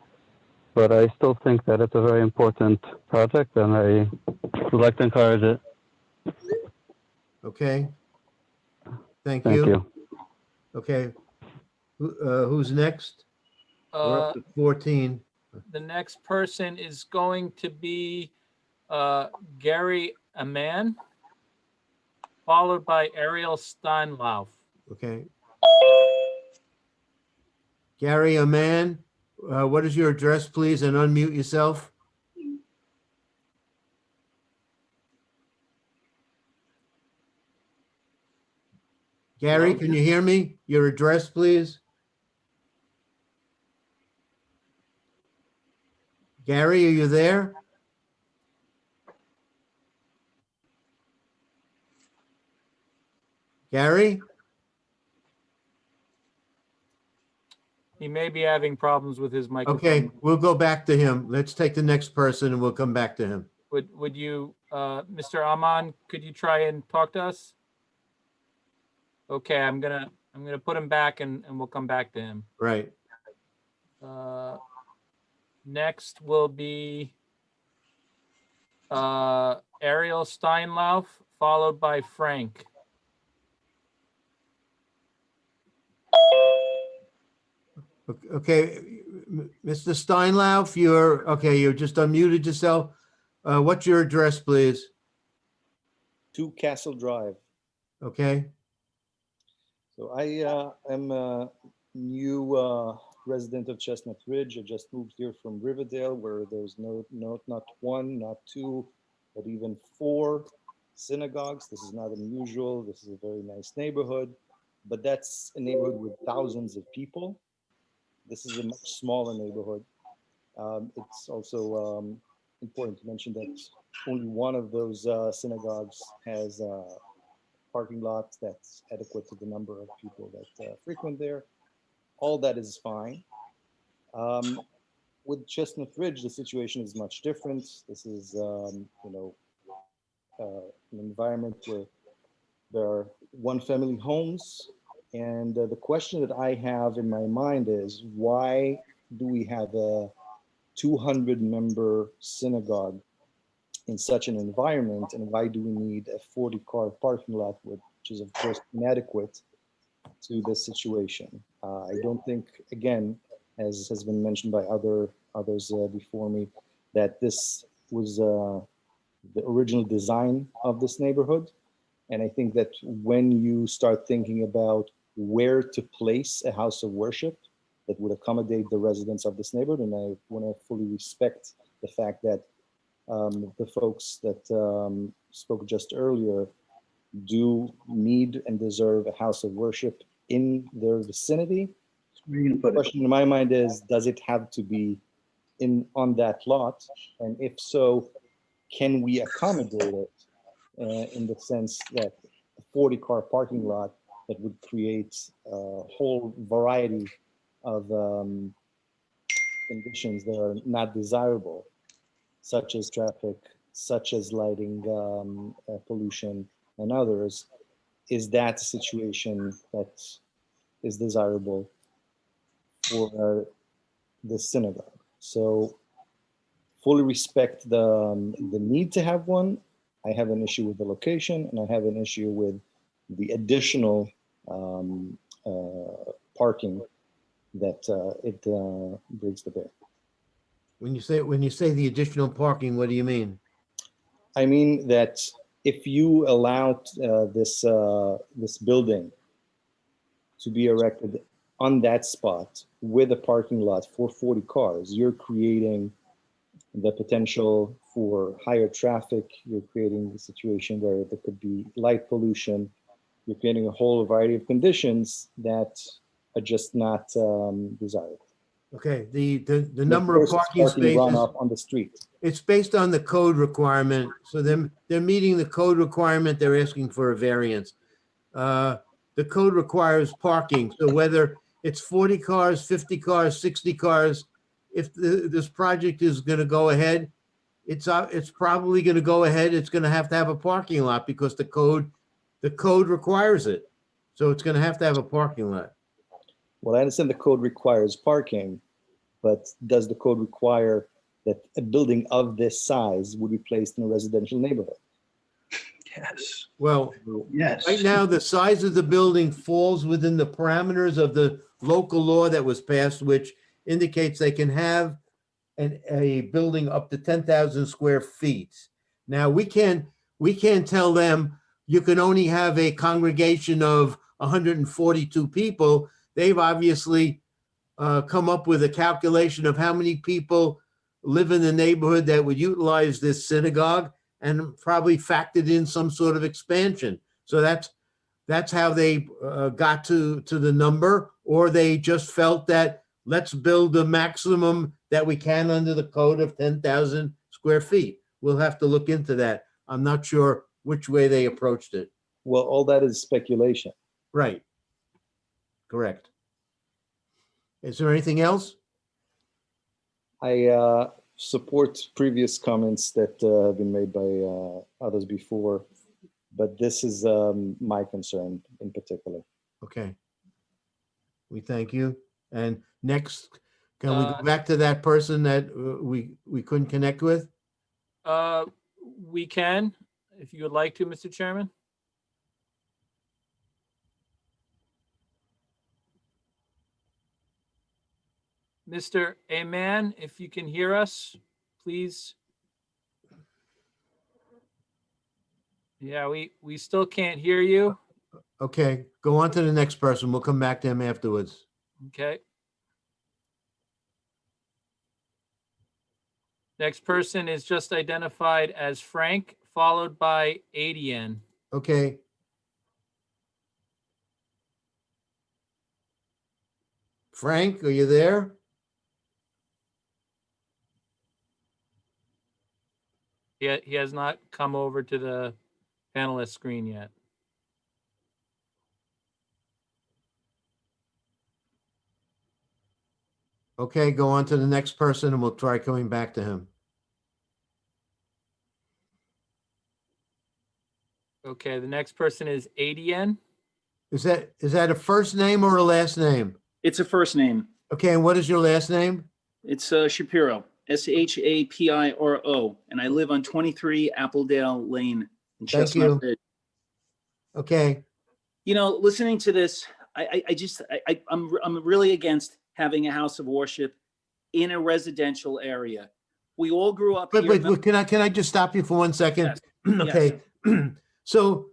but I still think that it's a very important project, and I would like to encourage it. Okay. Thank Thank you. Okay. Who's next? We're up to 14. The next person is going to be Gary Aman, followed by Ariel Steinlauf. Okay. Gary Aman, what is your address, please, and unmute yourself? Gary, can you hear me? Your address, please? Gary, are you there? Gary? He may be having problems with his microphone. Okay, we'll go back to him. Let's take the next person and we'll come back to him. Would you, Mr. Aman, could you try and talk to us? Okay, I'm gonna put him back and we'll come back to him. Right. Next will be Ariel Steinlauf, followed by Frank. Okay, Mr. Steinlauf, you're just unmuted yourself. What's your address, please? 2 Castle Drive. Okay, So I am a new resident of Chestnut Ridge. I just moved here from Riverdale, where there's not 1, not 2, but even 4 synagogues. This is not unusual. This is a very nice neighborhood, but that's a neighborhood with thousands of people. This is a much smaller neighborhood. It's also important to mention that only one of those synagogues has a parking lot that's adequate to the number of people that frequent there. All that is fine. With Chestnut Ridge, the situation is much different. This is, an environment where there are one-family homes. And the question that I have in my mind is, why do we have a 200-member synagogue in such an environment, and why do we need a 40-car parking lot, which is of course inadequate to this situation? I don't think, again, as has been mentioned by others before me, that this was the original design of this neighborhood. And I think that when you start thinking about where to place a house of worship that would accommodate the residents of this neighborhood, and I want to fully respect the fact that the folks that spoke just earlier do need and deserve a house of worship in their vicinity. The question in my mind is, does it have to be on that lot? And if so, can we accommodate it in the sense that a 40-car parking lot that would create a whole variety of conditions that are not desirable, such as traffic, such as lighting, pollution, and others? Is that a situation that is desirable for the synagogue? So fully respect the need to have one. I have an issue with the location, and I have an issue with the additional parking that it brings to bear. when you say the additional parking, what do you mean? I mean that if you allow this building to be erected on that spot with a parking lot for 40 cars, you're creating the potential for higher traffic. You're creating a situation where there could be light pollution. You're creating a whole variety of conditions that are just not desirable. Okay, the number of parking spaces runoff on the street. It's based on the code requirement. So they're meeting the code requirement. They're asking for a variance. The code requires parking. So whether it's 40 cars, 50 cars, 60 cars, if this project is going to go ahead, it's probably going to go ahead. It's going to have a parking lot because the code requires it. So it's going to have a parking lot. Well, I understand the code requires parking, but does the code require that a building of this size would be placed in a residential neighborhood? Yes. Well, yes. Right now, the size of the building falls within the parameters of the local law that was passed, which indicates they can have a building up to 10,000 square feet. Now, we can't tell them you can only have a congregation of 142 people. They've obviously come up with a calculation of how many people live in the neighborhood that would utilize this synagogue, and probably factored in some sort of expansion. So that's how they got to the number, or they just felt that let's build the maximum that we can under the code of 10,000 square feet. We'll have to look into that. I'm not sure which way they approached it. Well, all that is speculation. Right. Correct. Is there anything else? I support previous comments that have been made by others before, but this is my concern in particular. Okay. We thank you. And next Can we go back to that person that we couldn't connect with? We can, if you would like to, Mr. Chairman. Mr. Aman, if you can hear us, please. Yeah, we still can't hear you. Okay, go on to the next person. We'll come back to him afterwards. Okay. Next person is just identified as Frank, followed by Adian. Okay. Frank, are you there? He has not come over to the panelist screen yet. Okay, go on to the next person and we'll try coming back to him. Okay, the next person is Adian. Is that a first name or a last name? It's a first name. Okay, and what is your last name? It's Shapiro, Shapiro, and I live on 23 Appledale Lane in Thank Chestnut you. Ridge. Okay. You know, listening to this, I'm really against having a house of worship in a residential area. We all grew up here. But can I just stop you for 1 second? Yes. Okay. So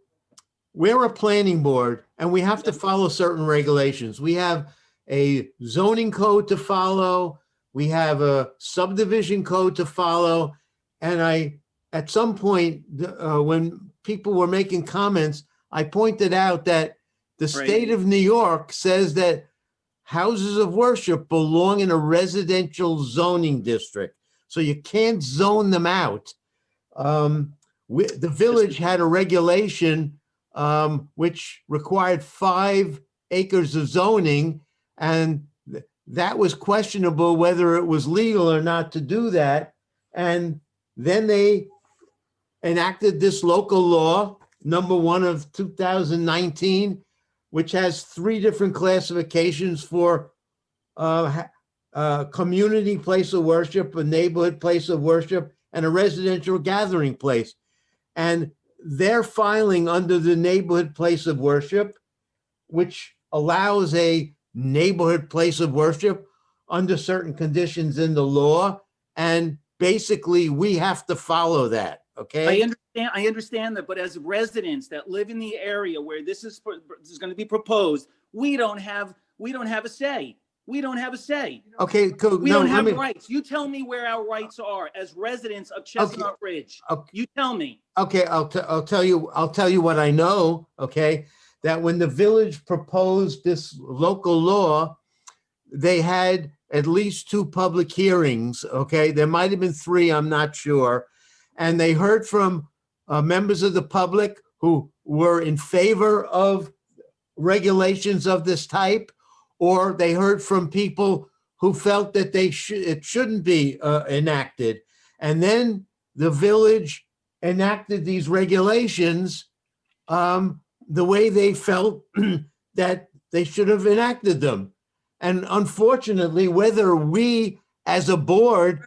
we're a planning board and we have to follow certain regulations. We have a zoning code to follow. We have a subdivision code to follow. And at some point, when people were making comments, I pointed out that the state of New York says that houses of worship belong in a residential zoning district. So you can't zone them out. The village had a regulation which required 5 acres of zoning, and that was questionable whether it was legal or not to do that. And then they enacted this local law, number 1 of 2019, which has 3 different classifications for community place of worship, a neighborhood place of worship, and a residential gathering place. And they're filing under the neighborhood place of worship, which allows a neighborhood place of worship under certain conditions in the law. And basically, we have to follow that. Okay. I understand that, but as residents that live in the area where this is going to be proposed, we don't have a say. We don't have a say. Okay, cool. We don't have rights. You tell me where our rights are as residents of Chestnut Ridge. You tell me. Okay, I'll tell you what I know. Okay, that when the village proposed this local law, they had at least 2 public hearings. Okay, there might have been 3. I'm not sure, and they heard from members of the public who were in favor of regulations of this type, or they heard from people who felt that it shouldn't be enacted. And then the village enacted these regulations the way they felt that they should have enacted them. And unfortunately, whether we as a board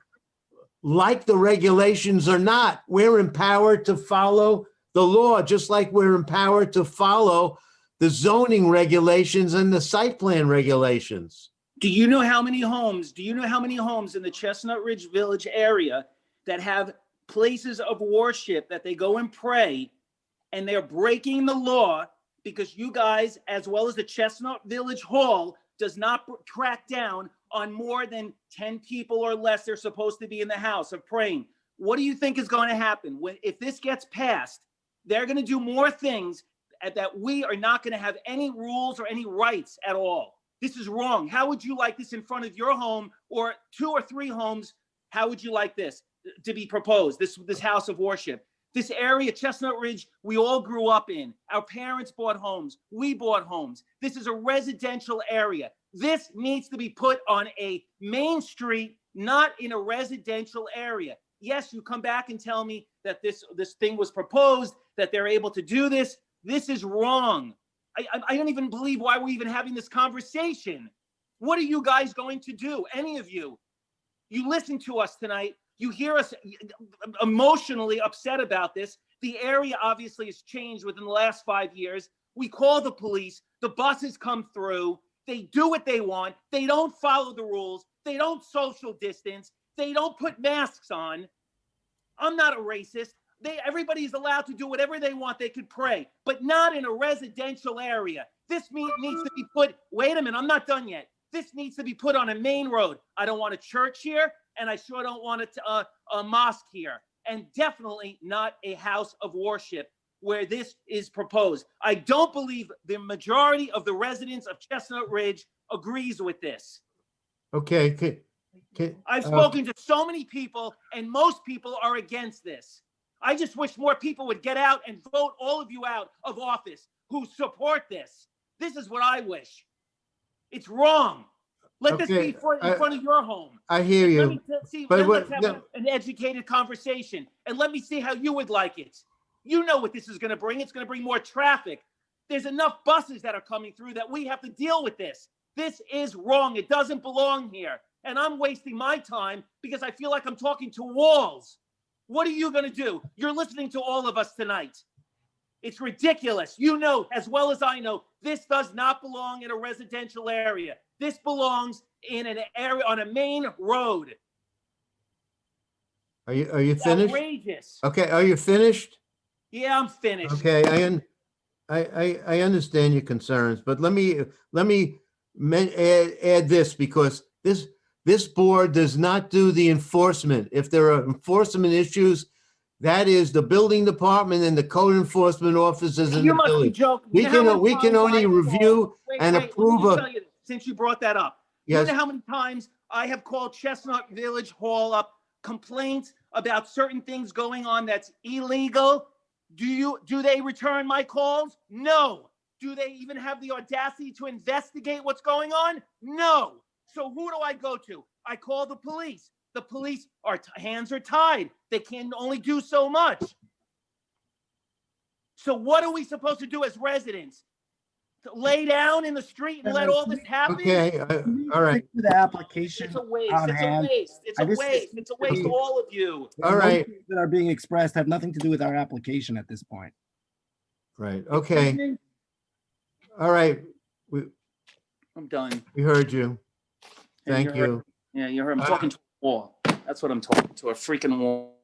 like the regulations or not, we're empowered to follow the law, just like we're empowered to follow the zoning regulations and the site plan regulations. Do you know how many homes in the Chestnut Ridge Village area that have places of worship that they go and pray, and they're breaking the law because you guys, as well as the Chestnut Village Hall, does not crack down on more than 10 people or less they're supposed to be in the house of praying? What do you think is going to happen if this gets passed? They're going to do more things that we are not going to have any rules or any rights at all. This is wrong. How would you like this in front of your home, or 2 or 3 homes? How would you like this to be proposed? This house of worship, this area, Chestnut Ridge, we all grew up in. Our parents bought homes. We bought homes. This is a residential area. This needs to be put on a main street, not in a residential area. Yes, you come back and tell me that this thing was proposed, that they're able to do this. This is wrong. I don't even believe why we're even having this conversation. What are you guys going to do? Any of you? You listen to us tonight. You hear us emotionally upset about this. The area obviously has changed within the last 5 years. We call the police. The buses come through. They do what they want. They don't follow the rules. They don't social distance. They don't put masks on. I'm not a racist. Everybody's allowed to do whatever they want. They could pray, but not in a residential area. This needs to be put, wait a minute, I'm not done yet. This needs to be put on a main road. I don't want a church here, and I sure don't want a mosque here, and definitely not a house of worship where this is proposed. I don't believe the majority of the residents of Chestnut Ridge agrees with this. Okay, I've spoken to so many people, and most people are against this. I just wish more people would get out and vote all of you out of office who support this. This is what I wish. It's wrong. Let this be in front of your home. I hear you. Let's have an educated conversation, and let me see how you would like it. You know what this is going to bring. It's going to bring more traffic. There's enough buses that are coming through that we have to deal with this. This is wrong. It doesn't belong here. And I'm wasting my time because I feel like I'm talking to walls. What are you going to do? You're listening to all of us tonight. It's ridiculous. You know, as well as I know, this does not belong in a residential area. This belongs in an area on a main road. Are you finished? Outrageous. Okay, are you finished? Yeah, I'm finished. Okay, I understand your concerns, but let me add this, because this board does not do the enforcement. If there are enforcement issues, that is the building department and the code enforcement officers in You the must be village. joking. We can only review and approve Let me of. tell you this, since you brought that up. Yes. You know how many times I have called Chestnut Village Hall up, complaints about certain things going on that's illegal? Do they return my calls? No. Do they even have the audacity to investigate what's going on? No. So who do I go to? I call the police. The police hands are tied. They can only do so much. So what are we supposed to do as residents? To lay down in the street and let all this happen? Okay, all right. To the application. It's a waste. on It's a hand. waste. It's a waste. It's a waste. All of you. All right. Emotions that are being expressed have nothing to do with our application at this point. Right, okay. All right, I'm done. we heard you. Yeah, Thank you you. heard- Yeah, you heard. I'm talking to a wall. That's what I'm talking to, a freaking wall.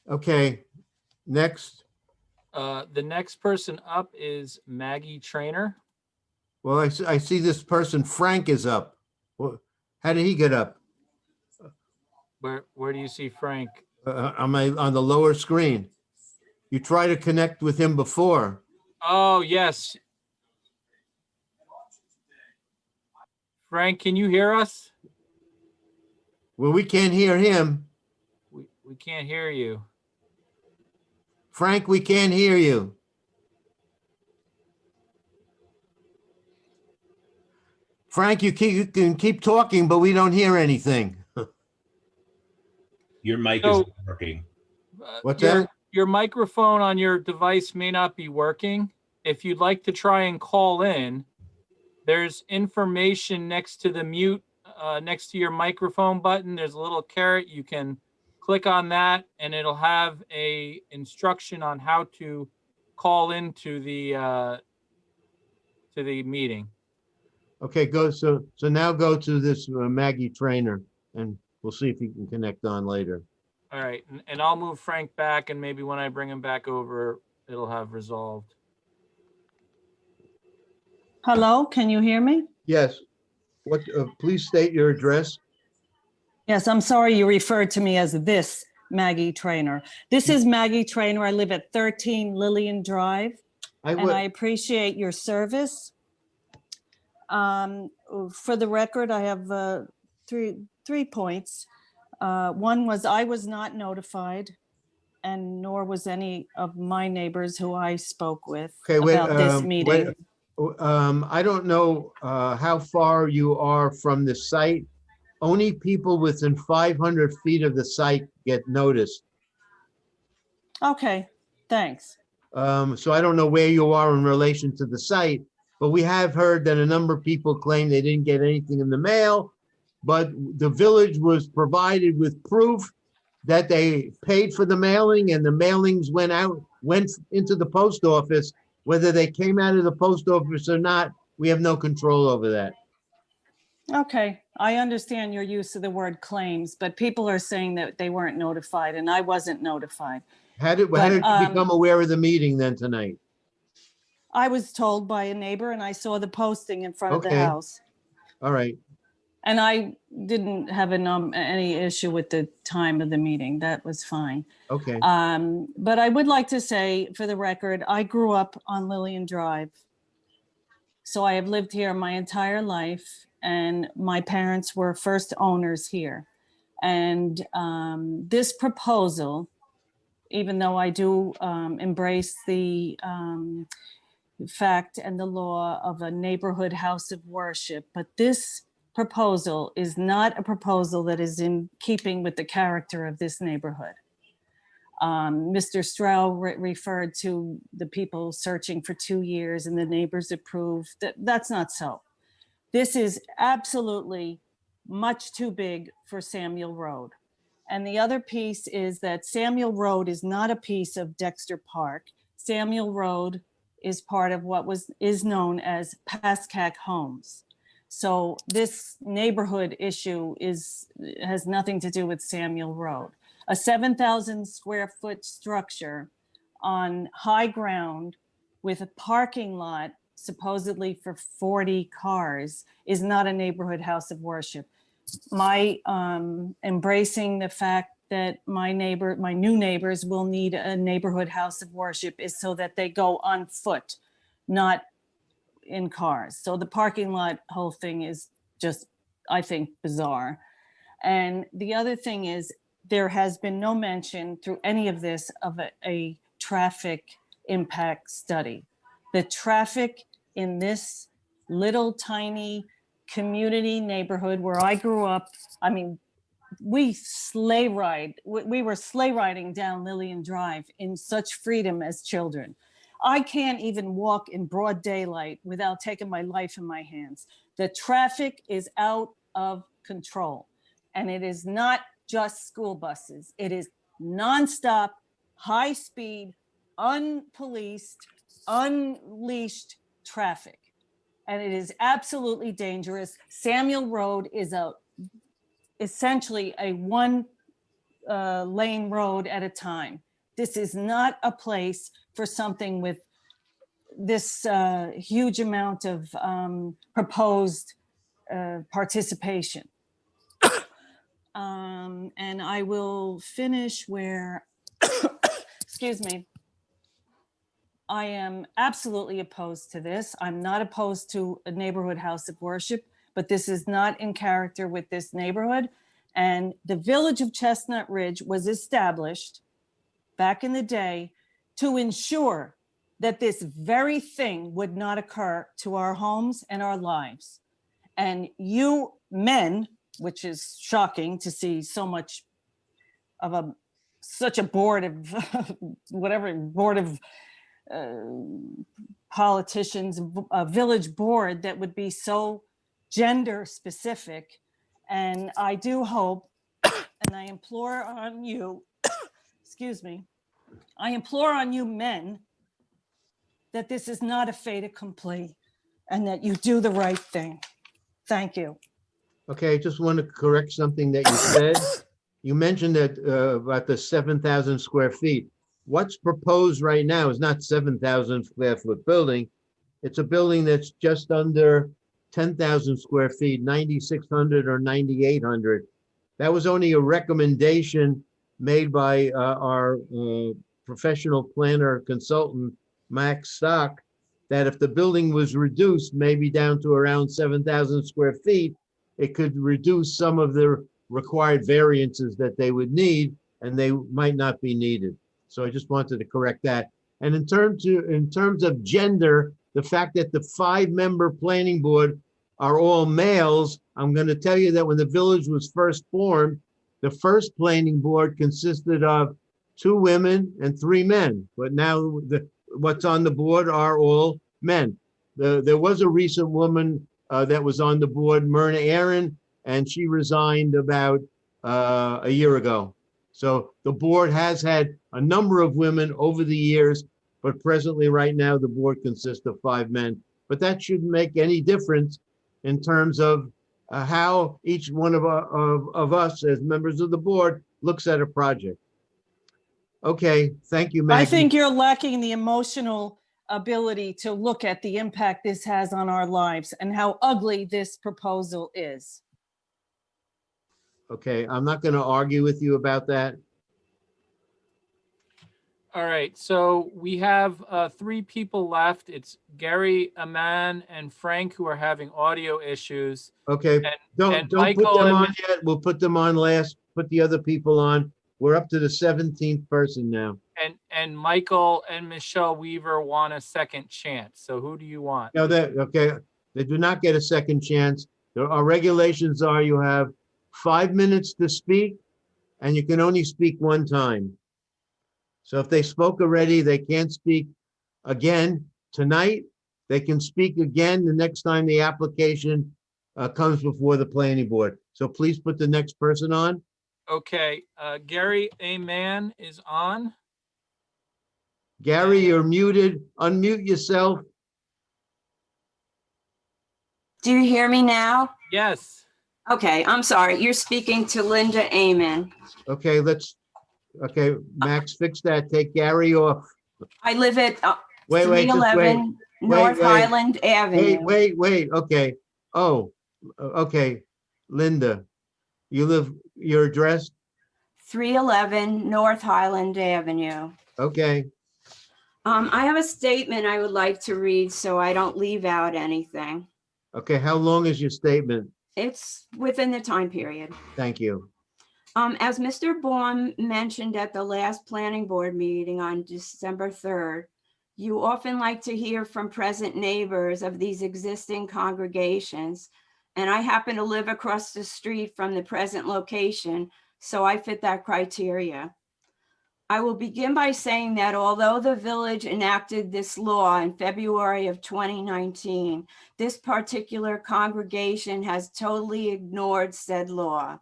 Okay, next. The next person up is Maggie Trainer. Well, I see this person, Frank, is up. Well, how did he get up? Where do you see Frank? On the lower screen. You tried to connect with him before. Oh, yes. Frank, can you hear us? Well, we can't hear him. We can't hear you. Frank, we can't hear you. Frank, you can keep talking, but we don't hear anything. Your mic So- is working. What's your, that? Your microphone on your device may not be working. If you'd like to try and call in, there's information next to the mute, next to your microphone button. There's a little caret. You can click on that, and it'll have a instruction on how to call into the meeting. Okay, so now go to this Maggie Trainer, and we'll see if he can connect on later. All right, and I'll move Frank back, and maybe when I bring him back over, it'll have resolved. Hello, can you hear me? Yes. What? Please state your address. Yes, I'm sorry you referred to me as this Maggie Trainer. This is Maggie Trainer. I live at 13 Lillian Drive, and I appreciate your service. For the record, I have three points. One was I was not notified, and nor was any of my neighbors who I spoke with about this meeting. I don't know how far you are from the site. Only people within 500 feet of the site get noticed. Okay, thanks. So I don't know where you are in relation to the site, But we have heard that a number of people claim they didn't get anything in the mail, but the village was provided with proof that they paid for the mailing and the mailings went into the post office. Whether they came out of the post office or not, we have no control over that. Okay, I understand your use of the word claims, but people are saying that they weren't notified and I wasn't notified. How did you become aware of the meeting then tonight? I was told by a neighbor and I saw the posting in front of the Okay. house. All right. And I didn't have any issue with the time of the meeting. That was fine. Okay. But I would like to say, for the record, I grew up on Lillian Drive. So I have lived here my entire life, and my parents were first owners here. And this proposal, even though I do embrace the fact and the law of a neighborhood house of worship, but this proposal is not a proposal that is in keeping with the character of this neighborhood. Mr. Stroh referred to the people searching for 2 years and the neighbors approved. That's not so. This is absolutely much too big for Samuel Road. And the other piece is that Samuel Road is not a piece of Dexter Park. Samuel Road is part of what is known as Pascack Homes. So this neighborhood issue has nothing to do with Samuel Road. A 7,000 square foot structure on high ground with a parking lot supposedly for 40 cars is not a neighborhood house of worship. My embracing the fact that my new neighbors will need a neighborhood house of worship is so that they go on foot, not in cars. So the parking lot whole thing is just, I think, bizarre. And the other thing is, there has been no mention through any of this of a traffic impact study. The traffic in this little tiny community neighborhood where I grew up, I mean, we were sleigh riding down Lillian Drive in such freedom as children. I can't even walk in broad daylight without taking my life in my hands. The traffic is out of control, and it is not just school buses. It is nonstop, high speed, unpoliced, unleashed traffic. And it is absolutely dangerous. Samuel Road is essentially a one lane road at a time. This is not a place for something with this huge amount of proposed participation. And I will finish where, excuse me, I am absolutely opposed to this. I'm not opposed to a neighborhood house of worship, but this is not in character with this neighborhood. And the village of Chestnut Ridge was established back in the day to ensure that this very thing would not occur to our homes and our lives. And you men, which is shocking to see so much of such a board of board of politicians, a village board that would be so gender specific. And I do hope, and I implore on you, excuse me, I implore on you men that this is not a fait accompli and that you do the right thing. Thank you. Okay, I just want to correct something that you said. You mentioned that about the 7,000 square feet. What's proposed right now is not 7,000 square foot building. It's a building that's just under 10,000 square feet, 9,600 or 9,800. That was only a recommendation made by our professional planner consultant, Max Stock, that if the building was reduced maybe down to around 7,000 square feet, it could reduce some of the required variances that they would need, and they might not be needed. So I just wanted to correct that. And in terms of gender, the fact that the 5-member planning board are all males, I'm going to tell you that when the village was first formed, the first planning board consisted of 2 women and 3 men. But now what's on the board are all men. there was a recent woman that was on the board, Myrna Aaron, and she resigned about a year ago. So the board has had a number of women over the years, but presently, right now, the board consists of 5 men. But that shouldn't make any difference in terms of how each one of us as members of the board looks at a project. Okay, thank you, Maggie. I think you're lacking the emotional ability to look at the impact this has on our lives and how ugly this proposal is. Okay, I'm not going to argue with you about that. All right, so we have 3 people left. It's Gary, Aman, and Frank who are having audio issues. Okay, And don't put Michael them and on yet. We'll put them on last. Put the other people on. We're up to the 17th person now. And Michael and Michelle Weaver want a second chance. So who do you want? No, okay. They do not get a second chance. Our regulations are you have 5 minutes to speak, and you can only speak 1 time. So if they spoke already, they can't speak again tonight. They can speak again the next time the application comes before the planning board. So please put the next person on. Okay, Gary Aman is on. Gary, you're muted. Unmute yourself. Do you hear me now? Yes. Okay, I'm sorry. You're speaking to Linda Amen. Okay, okay, Max, fix that. Take Gary off. I live at Wait, just wait. 311 North Highland Avenue. Wait, okay. Oh, okay. Linda, your address? 311 North Highland Avenue. Okay. I have a statement I would like to read so I don't leave out anything. Okay, how long is your statement? It's within the time period. Thank you. As Mr. Baum mentioned at the last planning board meeting on December 3rd, you often like to hear from present neighbors of these existing congregations, and I happen to live across the street from the present location, so I fit that criteria. I will begin by saying that although the village enacted this law in February of 2019, this particular congregation has totally ignored said law.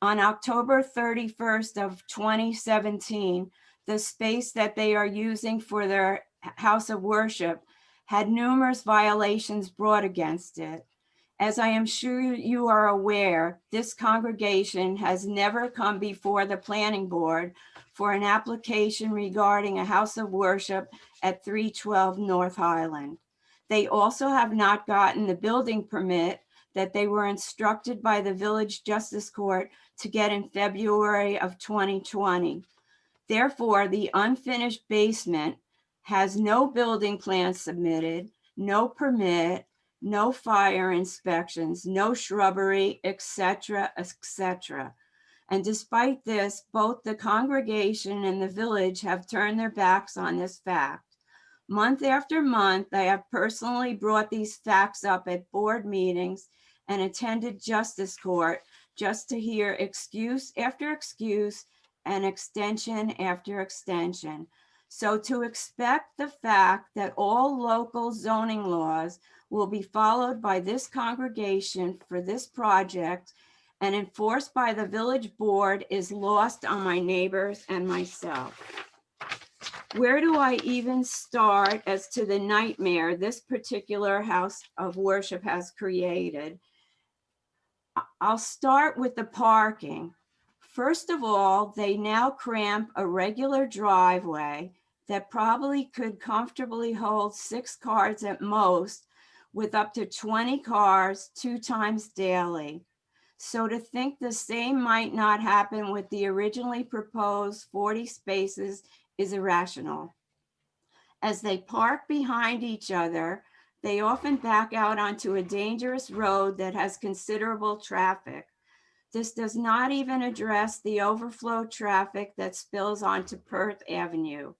On October 31st of 2017, the space that they are using for their house of worship had numerous violations brought against it. As I am sure you are aware, this congregation has never come before the planning board for an application regarding a house of worship at 312 North Highland. They also have not gotten the building permit that they were instructed by the Village Justice Court to get in February of 2020. Therefore, the unfinished basement has no building plan submitted, no permit, no fire inspections, no shrubbery, etc., etc. And despite this, both the congregation and the village have turned their backs on this fact. Month after month, I have personally brought these facts up at board meetings and attended justice court just to hear excuse after excuse and extension after extension. So to expect the fact that all local zoning laws will be followed by this congregation for this project and enforced by the village board is lost on my neighbors and myself. Where do I even start as to the nightmare this particular house of worship has created? I'll start with the parking. First of all, they now cramp a regular driveway that probably could comfortably hold 6 cars at most, with up to 20 cars 2 times daily. So to think the same might not happen with the originally proposed 40 spaces is irrational. As they park behind each other, they often back out onto a dangerous road that has considerable traffic. This does not even address the overflow traffic that spills onto Perth Avenue.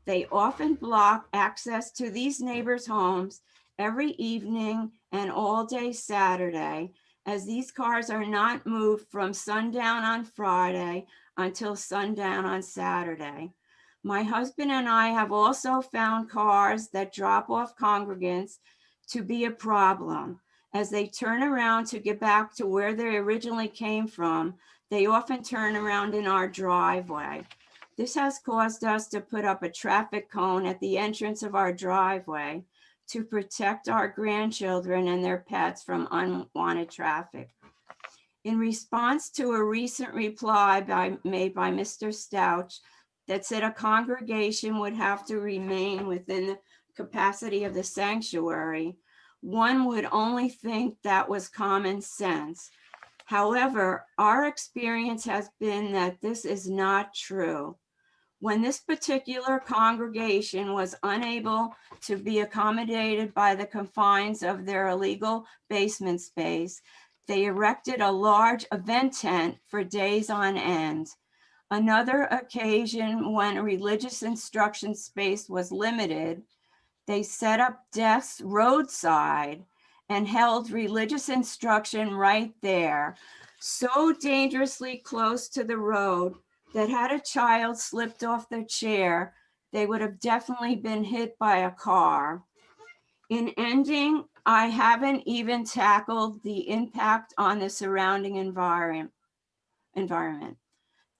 They often block access to these neighbors' homes every evening and all day Saturday, as these cars are not moved from sundown on Friday until sundown on Saturday. My husband and I have also found cars that drop off congregants to be a problem. As they turn around to get back to where they originally came from, they often turn around in our driveway. This has caused us to put up a traffic cone at the entrance of our driveway to protect our grandchildren and their pets from unwanted traffic. In response to a recent reply made by Mr. Stouch that said a congregation would have to remain within the capacity of the sanctuary, one would only think that was common sense. However, our experience has been that this is not true. When this particular congregation was unable to be accommodated by the confines of their illegal basement space, they erected a large event tent for days on end. Another occasion when a religious instruction space was limited, they set up desks roadside and held religious instruction right there, so dangerously close to the road that had a child slipped off their chair, they would have definitely been hit by a car. In ending, I haven't even tackled the impact on the surrounding environment.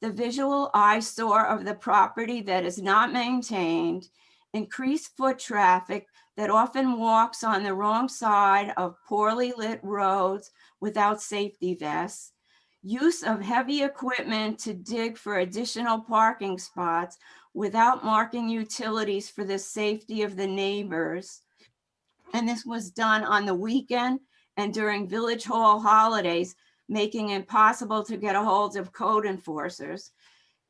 The visual eyesore of the property that is not maintained, increased foot traffic that often walks on the wrong side of poorly lit roads without safety vests, use of heavy equipment to dig for additional parking spots without marking utilities for the safety of the neighbors. And this was done on the weekend and during Village Hall holidays, making it impossible to get a hold of code enforcers.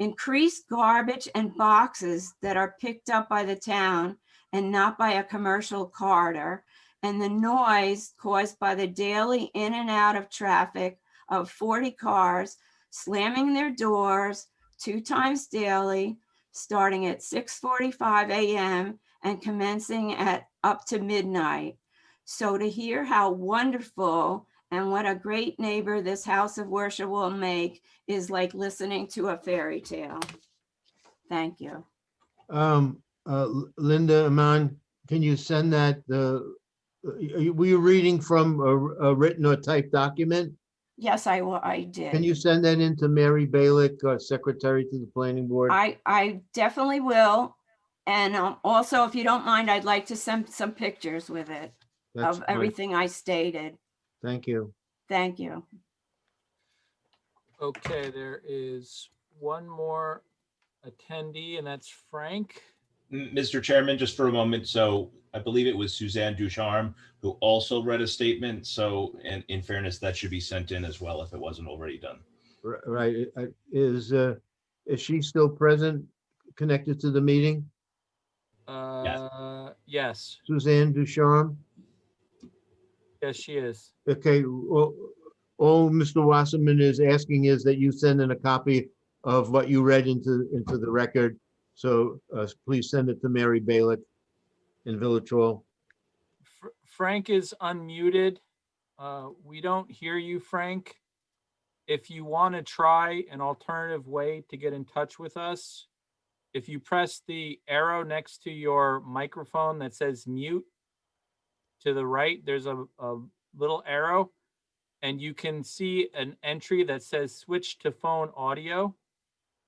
Increased garbage and boxes that are picked up by the town and not by a commercial carter, and the noise caused by the daily in and out of traffic of 40 cars slamming their doors 2 times daily, starting at 6:45 a.m. and commencing at up to midnight. So to hear how wonderful and what a great neighbor this house of worship will make is like listening to a fairy tale. Thank you. Linda, Aman, can you send that, were you reading from a written or typed document? Yes, I did. Can you send that into Mary Balick, Secretary to the Planning Board? I definitely will. And also, if you don't mind, I'd like to send some pictures with it That's of fine. everything I stated. Thank you. Thank you. Okay, there is one more attendee, and that's Frank. Mr. Chairman, just for a moment. So I believe it was Suzanne Ducharme who also read a statement. So in fairness, that should be sent in as well if it wasn't already done. Right. Is she still present, connected to the meeting? Yes. Suzanne Ducharme? Yes, she is. Okay, well, all Mr. Wasserman is asking is that you send in a copy of what you read into the record. So please send it to Mary Balick in Village Hall. Frank is unmuted. We don't hear you, Frank. If you want to try an alternative way to get in touch with us, if you press the arrow next to your microphone that says mute to the right, there's a little arrow, and you can see an entry that says switch to phone audio.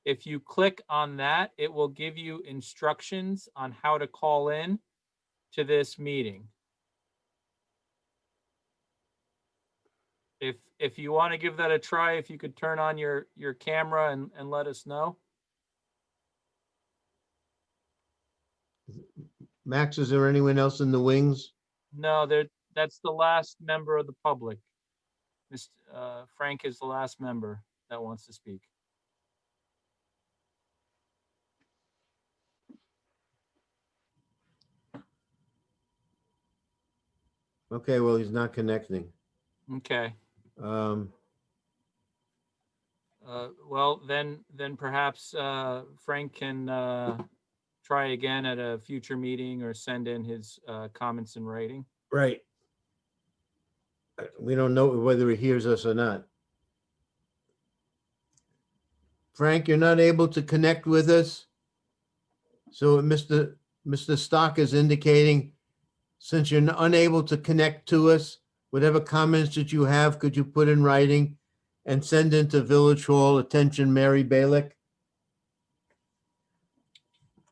If you click on that, it will give you instructions on how to call in to this meeting. If you want to give that a try, if you could turn on your camera and let us know. Max, is there anyone else in the wings? No, that's the last member of the public. Frank is the last member that wants to speak. Okay, well, he's not connecting. Okay. Well, then perhaps Frank can try again at a future meeting or send in his comments in writing. Right. We don't know whether he hears us or not. Frank, you're not able to connect with us. So Mr. Stock is indicating since you're unable to connect to us, whatever comments that you have, could you put in writing and send into Village Hall, attention Mary Balick?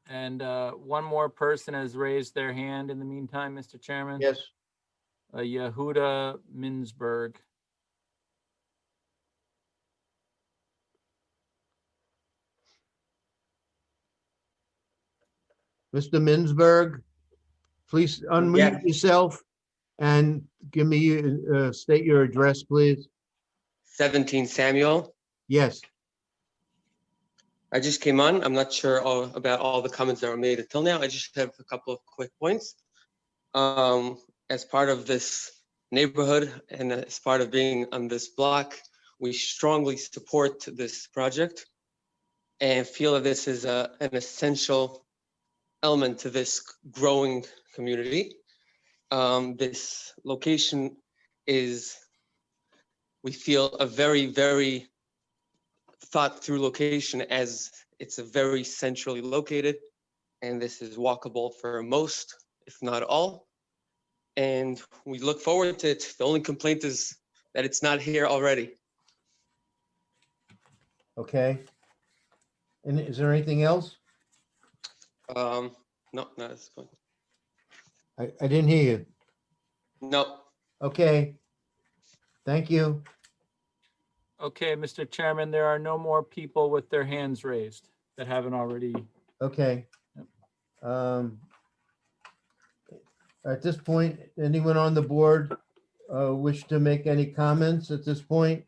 And one more person has raised their hand in the meantime, Mr. Chairman. Yes. Yehuda Minsberg. Mr. Minsberg, please unmute yourself and give me, state your address, please. 17 Samuel. Yes. I just came on. I'm not sure about all the comments that were made until now. I just have a couple of quick points. As part of this neighborhood and as part of being on this block, we strongly support this project and feel that this is an essential element to this growing community. This location is, we feel, a very, very thought through location, as it's a very centrally located, and this is walkable for most, if not all. And we look forward to it. The only complaint is that it's not here already. Okay. And is there anything else? No, not at this point. I didn't hear you. No. Okay. Thank you. Okay, Mr. Chairman, there are no more people with their hands raised that haven't already. Okay. At this point, anyone on the board wish to make any comments at this point?